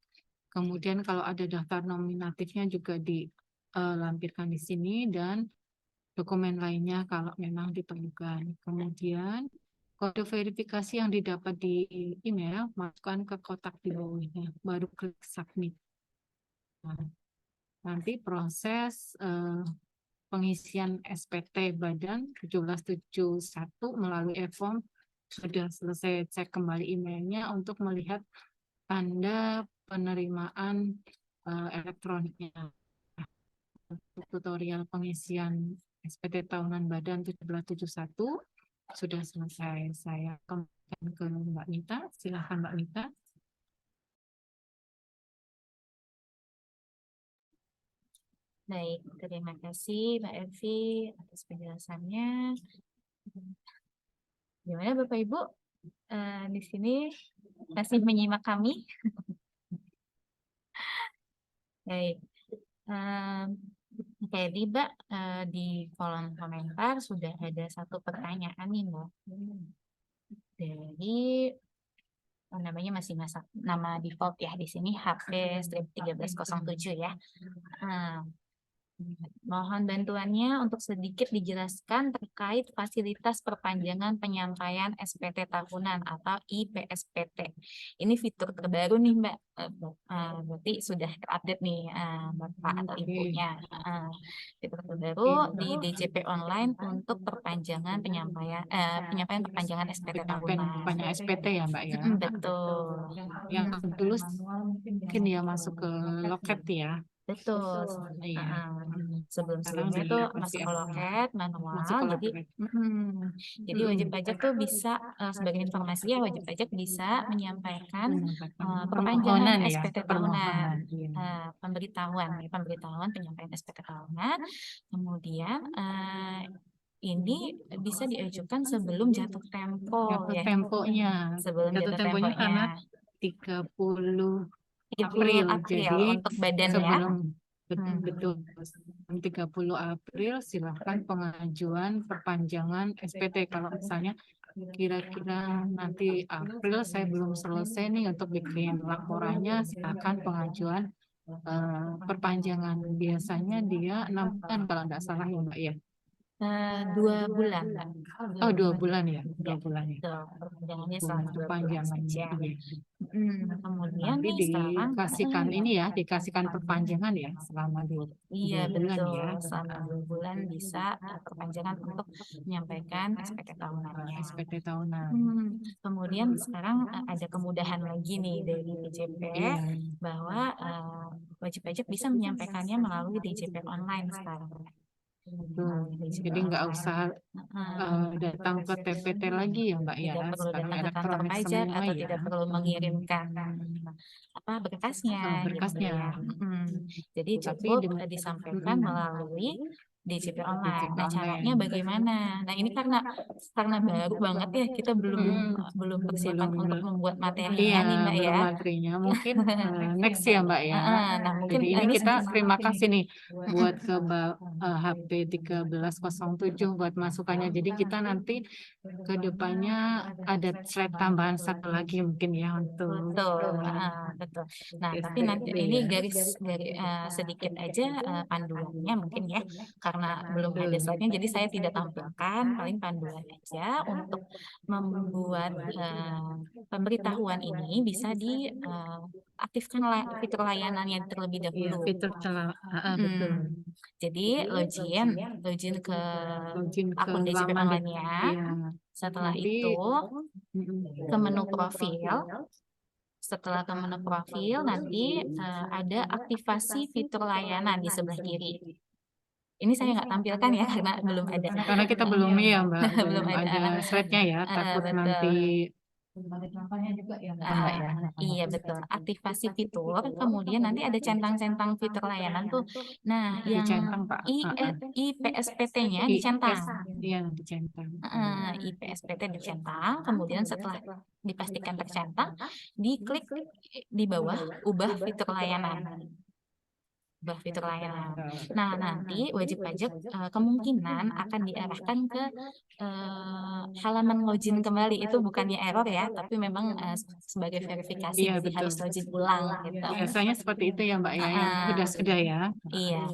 kemudian kalau ada daftar nominatifnya juga dilampirkan di sini dan dokumen lainnya kalau memang diperlukan. Kemudian kode verifikasi yang didapat di email masukkan ke kotak di bawahnya, baru klik submit. Nah, nanti proses pengisian SPT Badan 1771 melalui e-form sudah selesai. Cek kembali emailnya untuk melihat tanda penerimaan elektroniknya. Untuk tutorial pengisian SPT tahunan Badan 1771 sudah selesai. Saya kembalikan ke Mbak Mita. Silakan Mbak Mita. Baik, terima kasih Mbak Elvi atas penjelasannya. Gimana Bapak Ibu? Di sini masih menyimak kami? Baik. Jadi Mbak, di kolom komentar sudah ada satu pertanyaan nih Mbak. Dari namanya masih nama default ya di sini HP 1307 ya. Mohon bantuannya untuk sedikit dijelaskan terkait fasilitas perpanjangan penyampaian SPT tahunan atau IPSPT. Ini fitur terbaru nih Mbak, berarti sudah terupdate nih Bapak atau Ibunya. Fitur terbaru di DJP online untuk perpanjangan penyampaian perpanjangan SPT tahunan. Banyak SPT ya Mbak ya. Betul. Yang dulu mungkin dia masuk ke loket ya. Betul. Iya. Sekarang Sebelum-sebelumnya tuh masuk ke dipersiapkan. loket Masuk manual, ke jadi loket. jadi wajib pajak tuh bisa sebagai informasi ya, wajib pajak bisa menyampaikan perpanjangan Permohonan ya, SPT tahunan, permohonan. Iya. pemberitahuan penyampaian SPT tahunan, kemudian ini bisa diajukan sebelum jatuh tempo Jatuh ya, temponya. sebelum Jatuh jatuh temponya karena temponya 30 30 April. April Jadi untuk badan ya. sebelum Hmm. betul 30 April silahkan pengajuan perpanjangan SPT. Kalau misalnya kira-kira nanti April saya belum selesai nih untuk bikin laporannya, silahkan pengajuan perpanjangan. Biasanya dia 6 bulan kalau nggak salah ya Mbak ya. 2 bulan, Mbak. Oh 2 bulan ya, Ya, 2 bulan ya. betul. Perpanjangannya selama 2 bulan Perpanjangannya. saja. Iya. Kemudian Nanti nih sekarang, dikasihkan ini ya, dikasihkan perpanjangan ya selama iya 2 bulan betul, ya. selama 2 bulan bisa perpanjangan untuk menyampaikan SPT tahunannya. SPT tahunan. Kemudian sekarang ada kemudahan lagi nih dari DJP Iya. bahwa wajib pajak bisa menyampaikannya melalui DJP online sekarang. Betul. DJP Jadi nggak online. usah datang ke TPT lagi ya Mbak ya. Tidak perlu Sekarang datang ke kantor elektronik pajak semua atau ya. tidak perlu mengirimkan berkasnya gitu Berkasnya. ya. Jadi Tapi cukup dengan disampaikan melalui DJP online. DJP Nah, caranya online. bagaimana? Nah, ini karena baru banget ya, kita belum persiapan Belum untuk membuat materinya iya, nih, Mbak belum ya. materinya. Mungkin next ya Mbak ya. Nah, mungkin Jadi ini harus kita terima kasih nih buat ke HP 1307 buat masukannya. Jadi kita nanti ke depannya ada slide tambahan satu lagi mungkin ya untuk betul, betul. Nah, tapi nanti SPT ini ya. sedikit aja panduannya mungkin ya, karena belum ada Betul. slide-nya, jadi saya tidak tampilkan, paling panduan aja untuk membuat pemberitahuan ini bisa diaktifkan fitur layanannya terlebih Iya, dahulu. fitur celah. Betul. Jadi login ke Login ke akun DJP laman online-nya. Iya. Setelah Nanti itu ke menu profil. Setelah ke menu profil, nanti ada aktivasi fitur layanan di sebelah kiri. Ini saya nggak tampilkan ya karena belum ada. karena kita belum ya Mbak, Belum belum ada. ada slide-nya ya, takut Betul. nanti juga ya Mbak. Mbak ya. Iya betul, aktivasi fitur, kemudian nanti ada centang-centang fitur layanan tuh. Nah, yang Dicentang Pak. IPSPT-nya dicentang. Iya, dicentang. IPSPT dicentang, kemudian setelah dipastikan tercentang, diklik di bawah ubah fitur layanan. Nah, nanti wajib pajak kemungkinan akan diarahkan ke halaman login kembali. Itu bukannya error ya, tapi memang sebagai verifikasi, Iya, jadi betul. harus login ulang gitu. Biasanya seperti itu ya Mbak ya, yang sudah ya. Iya.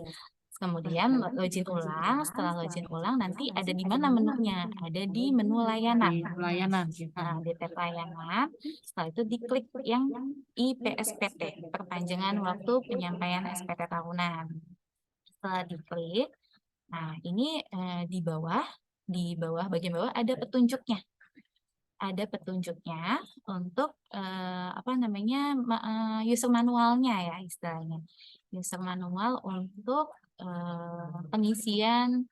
Kemudian login ulang, setelah login ulang nanti ada di mana menunya? Ada di menu layanan. Di layanan gitu. Nah, di tab layanan, setelah itu diklik yang IPSPT, perpanjangan waktu penyampaian SPT tahunan. Setelah diklik, nah ini di bawah bagian bawah ada petunjuknya. Ada petunjuknya untuk user manualnya ya istilahnya. User manual untuk pengisian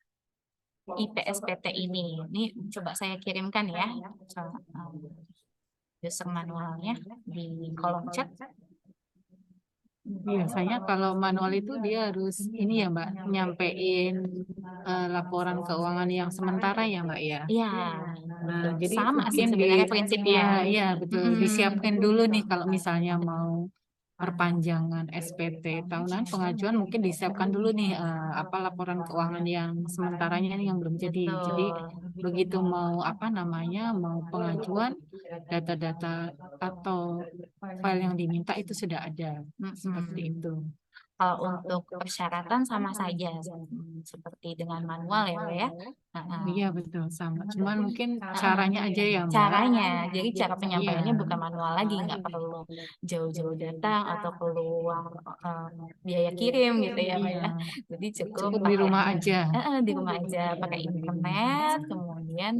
IPSPT ini. Ini coba saya kirimkan ya. User manualnya di kolom chat. Biasanya kalau manual itu dia harus ini ya Mbak, nyampein laporan keuangan yang sementara ya Mbak ya. Iya. Nah, jadi Sama sih mungkin sebenarnya prinsipnya. Iya, betul. Disiapkan dulu nih kalau misalnya mau perpanjangan SPT tahunan pengajuan mungkin disiapkan dulu nih laporan keuangan yang sementaranya nih yang belum jadi. Jadi begitu mau mau pengajuan data-data atau file yang diminta itu sudah ada seperti itu. Kalau untuk persyaratan sama saja seperti dengan manual ya Mbak ya. Iya betul sama. Cuman mungkin caranya aja ya Mbak. Caranya, jadi cara penyampaiannya Iya. bukan manual lagi, nggak perlu jauh-jauh datang atau keluar biaya kirim gitu ya Mbak ya. Jadi cukup di rumah aja. Di rumah aja pakai internet, kemudian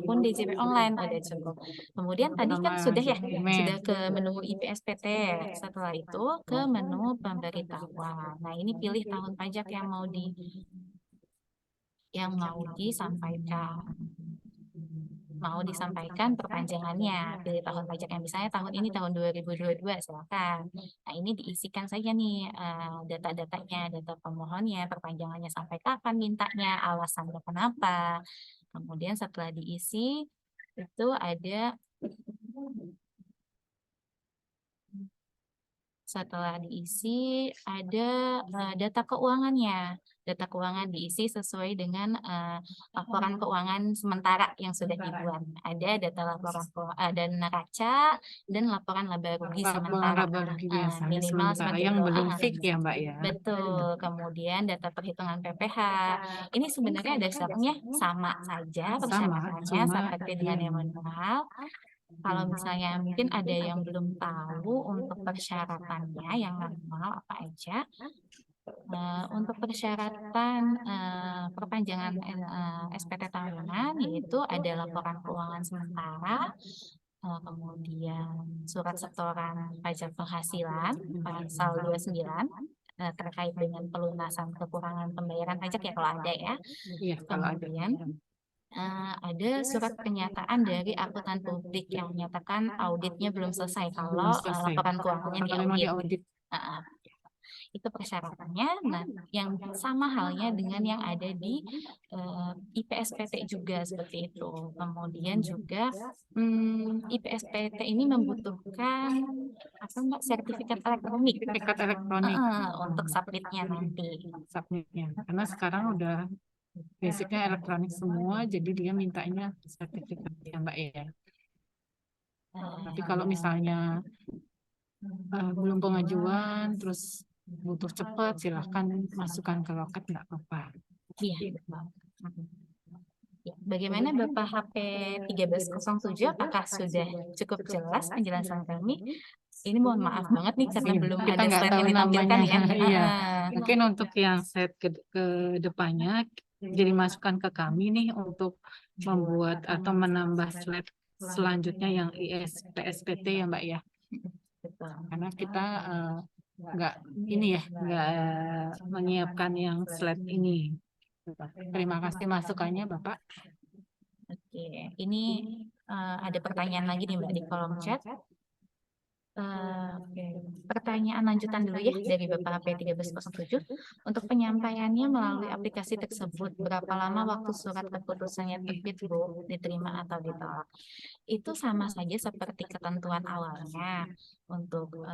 akun DJP online udah cukup. Kemudian tadi kan Sama sudah ya, dokumen. sudah ke menu IPSPT. Setelah itu ke menu pemberitahuan. Wah, nah ini pilih tahun pajak yang mau disampaikan. Mau disampaikan perpanjangannya, pilih tahun pajak yang misalnya tahun ini tahun 2022, silakan. Nah, ini diisikan saja nih data-datanya, data pemohonnya, perpanjangannya sampai kapan mintanya, alasannya kenapa. Kemudian setelah diisi itu ada data keuangannya. Data keuangan diisi sesuai dengan laporan keuangan sementara yang sudah dibuat. Ada data dan neraca dan laporan laba rugi Laporan sementara. laba rugi biasanya Minimal sementara seperti yang itu. belum fix ya Mbak ya. Betul. Kemudian data perhitungan PPh. Ini sebenarnya dasarnya sama saja persyaratannya cuma seperti dengan yang manual. Kalau misalnya mungkin ada yang belum tahu untuk persyaratannya yang manual apa aja. Untuk persyaratan perpanjangan SPT tahunan yaitu ada laporan keuangan sementara, kemudian surat setoran pajak penghasilan pasal 29 terkait dengan pelunasan kekurangan pembayaran pajak ya kalau ada ya. Iya, kalau ada. Kemudian ada surat pernyataan dari akuntan publik yang menyatakan auditnya belum selesai kalau laporan keuangannya Kalau memang diaudit. diaudit. Itu persyaratannya. Nah, yang sama halnya dengan yang ada di IPSPT juga seperti itu. Kemudian juga IPSPT ini membutuhkan sertifikat elektronik. Sertifikat elektronik. Untuk submitnya nanti. Submitnya. Karena sekarang udah basicnya elektronik semua, jadi dia mintanya sertifikat ya Mbak ya. Tapi kalau misalnya belum pengajuan, terus butuh cepat, silahkan masukkan ke loket, nggak apa-apa. Iya. Bagaimana Bapak HP 1307? Apakah sudah cukup jelas penjelasan kami? Ini mohon maaf banget nih karena belum Kita ada nggak slide tahu yang ditampilkan namanya. ya. Iya. Mungkin untuk yang set ke depannya, jadi masukan ke kami nih untuk membuat atau menambah slide selanjutnya yang PSPT ya Mbak ya. Karena kita nggak menyiapkan yang slide ini. Terima kasih masukannya Bapak. Oke, ini ada pertanyaan lagi nih Mbak di kolom chat. Pertanyaan lanjutan dulu ya dari Bapak HP 1307. Untuk penyampaiannya melalui aplikasi tersebut, berapa lama waktu surat keputusannya terbit Bu, diterima atau ditolak? Itu sama saja seperti ketentuan awalnya. Untuk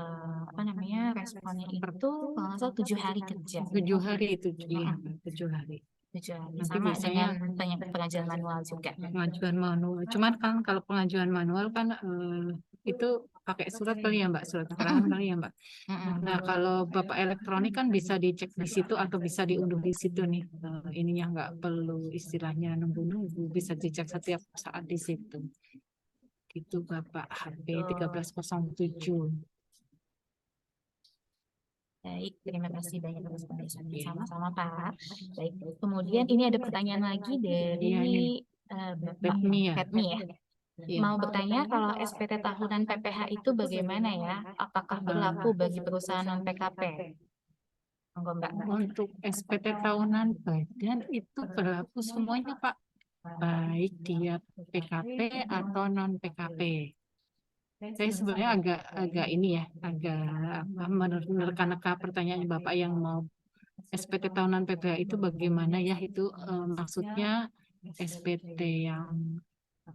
responnya itu kalau nggak salah 7 hari kerja. 7 hari itu, iya, 7 hari. 7 hari. Nanti Sama biasanya dengan pengajuan manual juga. Pengajuan manual. Cuman kan kalau pengajuan manual kan itu pakai surat kali ya Mbak, surat keterangan kali ya Mbak. Nah kalau Bapak elektronik kan bisa dicek di situ atau bisa diunduh di situ nih. Ininya nggak perlu istilahnya nunggu-nunggu, bisa dicek setiap saat di situ. Gitu Bapak HP 1307. Baik, terima kasih banyak atas penjelasannya. Sama-sama Pak. Baik, kemudian ini ada pertanyaan lagi dari Bapak Fatmi ya. Mau bertanya kalau SPT tahunan PPh itu bagaimana ya? Apakah berlaku bagi perusahaan non PKP? Monggo Mbak. Untuk SPT tahunan badan itu berlaku semuanya Pak, baik dia PKP atau non PKP. Saya sebenarnya agak menerka-nerka pertanyaan Bapak yang mau SPT tahunan PPh itu bagaimana ya, itu maksudnya SPT yang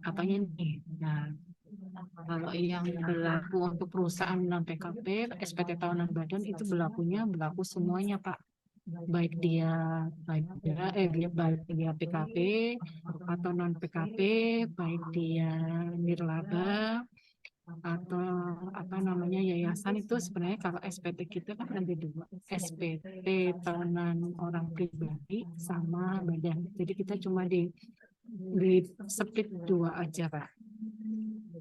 apanya nih? Nah, kalau yang berlaku untuk perusahaan non PKP, SPT tahunan badan itu berlaku semuanya Pak. Baik dia PKP atau non PKP, baik dia nirlaba atau yayasan, itu sebenarnya kalau SPT kita kan ada 2, SPT tahunan orang pribadi sama badan. Jadi kita cuma di split 2 aja Pak.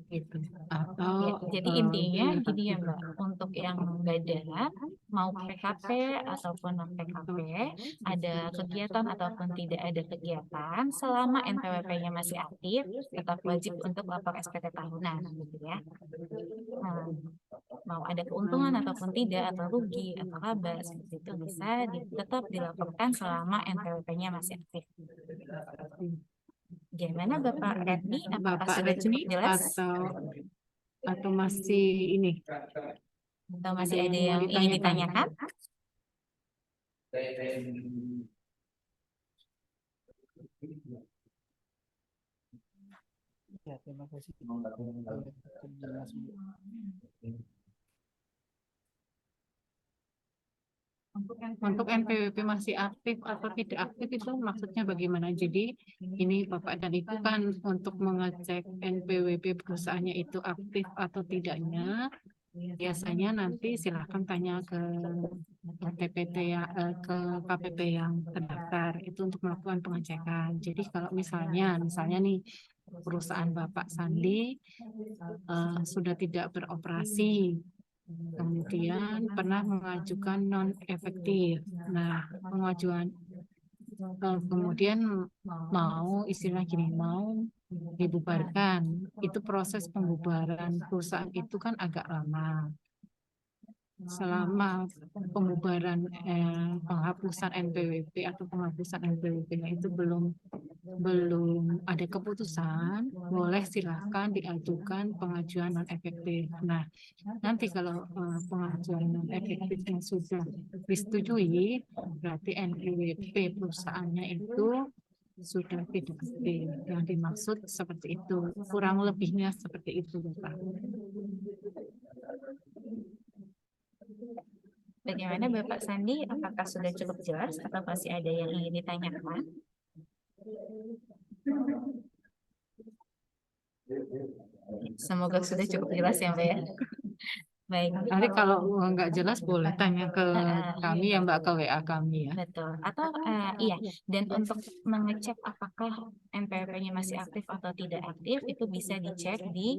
Gitu. Ya, Atau jadi intinya gini ya Mbak, untuk yang badan mau PKP ataupun non PKP, ada kegiatan ataupun tidak ada kegiatan, selama NPWP-nya masih aktif, tetap wajib untuk lapor SPT tahunan, gitu ya. Nah, mau ada keuntungan ataupun tidak, atau rugi atau laba, seperti itu bisa tetap dilaporkan selama NPWP-nya masih aktif. Gimana Bapak Redmi? Apakah Bapak sudah cukup Redmi jelas? atau masih ini? Atau masih Ada ada yang mau yang ingin ditanyakan? ditanyakan? Ya, terima kasih. Jelas, Bu. Untuk NPWP masih aktif atau tidak aktif itu maksudnya bagaimana? Jadi ini Bapak dan Ibu kan untuk mengecek NPWP perusahaannya itu aktif atau tidaknya, biasanya nanti silahkan tanya ke TPT ya, ke KPP yang terdaftar itu untuk melakukan pengecekan. Jadi kalau misalnya nih perusahaan Bapak Sandi sudah tidak beroperasi, kemudian pernah mengajukan non efektif. Nah, pengajuan kemudian mau istilah gini, mau dibubarkan. Itu proses pembubaran perusahaan itu kan agak lama. Selama pembubaran penghapusan NPWP atau penghapusan NPWP-nya itu belum ada keputusan, boleh silahkan diajukan pengajuan non efektif. Nah, nanti kalau pengajuan non efektifnya sudah disetujui, berarti NPWP perusahaannya itu sudah tidak aktif. Yang dimaksud seperti itu, kurang lebihnya seperti itu, Bapak. Bagaimana Bapak Sandi? Apakah sudah cukup jelas atau masih ada yang ingin ditanyakan? Semoga sudah cukup jelas ya Mbak ya. Baik. Nanti kalau nggak jelas boleh tanya ke kami ya Mbak, ke WA kami ya. Betul. Atau iya, dan untuk mengecek apakah NPWP-nya masih aktif atau tidak aktif, itu bisa dicek di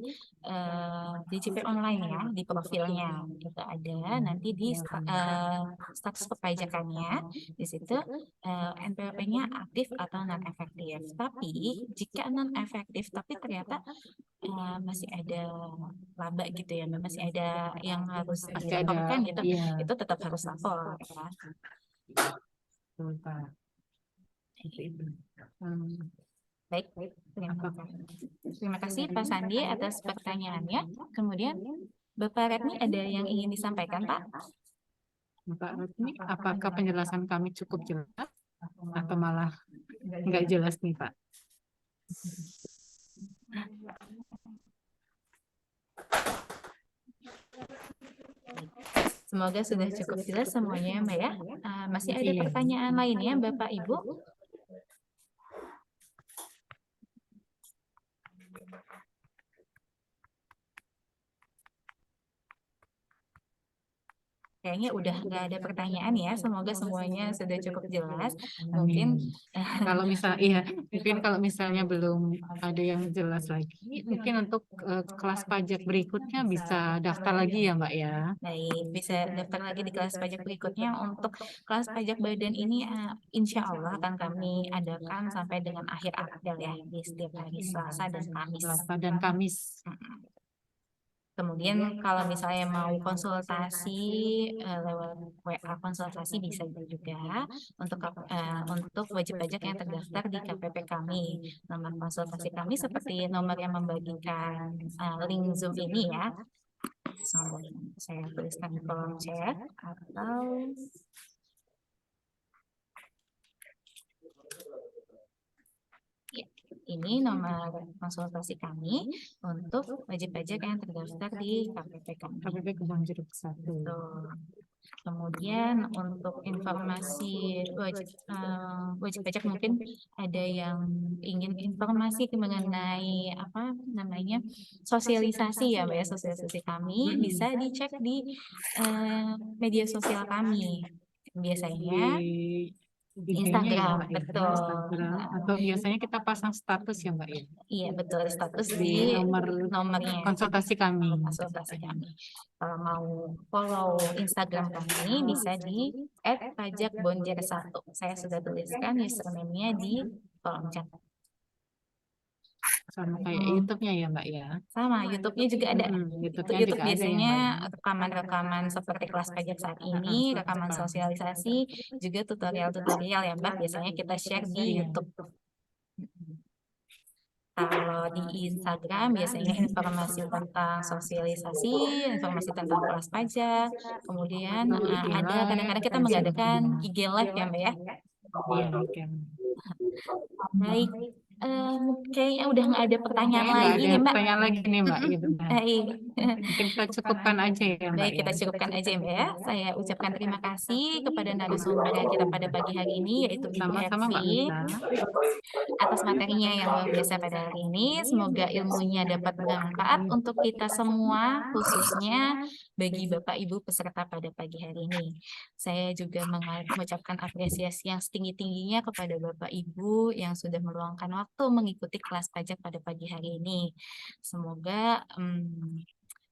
DJP online ya, di profilnya. Itu ada nanti di status perpajakannya, di situ NPWP-nya aktif atau non efektif. Tapi jika non efektif, tapi ternyata masih ada laba gitu ya, masih ada yang harus Masih ada, dilaporkan gitu, iya. itu tetap harus lapor ya. Betul, Pak. Seperti itu. Baik, terima kasih Pak Sandi atas pertanyaannya. Kemudian Bapak Redmi ada yang ingin disampaikan Pak? Pak Redmi, apakah penjelasan kami cukup jelas atau malah nggak jelas nih Pak? Semoga sudah cukup jelas semuanya Mbak ya. Masih ada Iya. pertanyaan lainnya Bapak Ibu? Kayaknya udah nggak ada pertanyaan ya. Semoga semuanya sudah cukup jelas. Mungkin kalau misalnya belum ada yang jelas lagi, mungkin untuk kelas pajak berikutnya bisa daftar lagi ya Mbak ya. baik, bisa daftar lagi di kelas pajak berikutnya. Untuk kelas pajak badan ini insya Allah akan kami adakan sampai dengan akhir April ya, di setiap hari Selasa dan Kamis. Selasa dan Kamis. Kemudian kalau misalnya mau konsultasi lewat WA konsultasi bisa juga untuk wajib pajak yang terdaftar di KPP kami. Nomor konsultasi kami seperti nomor yang membagikan link Zoom ini ya. Saya tuliskan di kolom chat atau ini nomor konsultasi kami untuk wajib pajak yang terdaftar di KPP kami. KPP Kebon Jeruk 1. Kemudian untuk informasi wajib pajak mungkin ada yang ingin informasi mengenai apa namanya sosialisasi ya Mbak ya, sosialisasi kami bisa dicek di media sosial kami. Biasanya IG-nya ya Instagram, Mbak ya, betul. Instagram. Atau biasanya kita pasang status ya Mbak ya, Iya, betul. Status di di nomor nomornya. konsultasi kami. Konsultasi kami. Kalau mau follow Instagram kami bisa di @pajakbonjer1. Saya sudah tuliskan username-nya di kolom chat. Sama kayak YouTube-nya ya Mbak ya. Sama, YouTube-nya juga ada. Untuk YouTube-nya YouTube juga ada ya biasanya Mbak ya. rekaman-rekaman seperti kelas pajak saat ini, rekaman rekaman. sosialisasi, juga tutorial-tutorial ya Mbak. Biasanya kita share di Iya. YouTube. Kalau di Instagram biasanya informasi tentang sosialisasi, informasi tentang kelas pajak, kemudian Atau IG ada Live, kadang-kadang kita Facebook. mengadakan IG Live ya Mbak ya. Iya, oke. Baik, kayaknya udah nggak ada pertanyaan Kayaknya nggak lagi ada nih Mbak. pertanyaan lagi nih Mbak. Gitu, Mbak. Baik. Mungkin kita cukupkan aja ya Mbak Baik, ya. kita cukupkan aja Mbak ya. Saya ucapkan terima kasih kepada narasumber kita pada pagi hari ini, yaitu Ibu Sama-sama Mbak Hepsi, Mita. atas materinya yang luar biasa pada hari ini. Semoga ilmunya dapat bermanfaat untuk kita semua, khususnya bagi Bapak Ibu peserta pada pagi hari ini. Saya juga mengucapkan apresiasi yang setinggi-tingginya kepada Bapak Ibu yang sudah meluangkan waktu mengikuti kelas pajak pada pagi hari ini. Semoga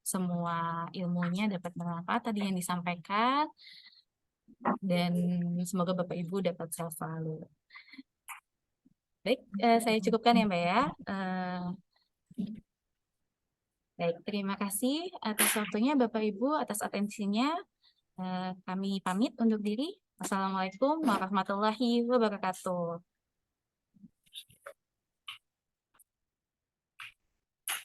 semua ilmunya dapat bermanfaat tadi yang disampaikan, dan semoga Bapak Ibu dapat sehat selalu. Baik, saya cukupkan ya Mbak ya. Baik, terima kasih atas waktunya Bapak Ibu, atas atensinya. Kami pamit undur diri. Wassalamualaikum warahmatullahi wabarakatuh.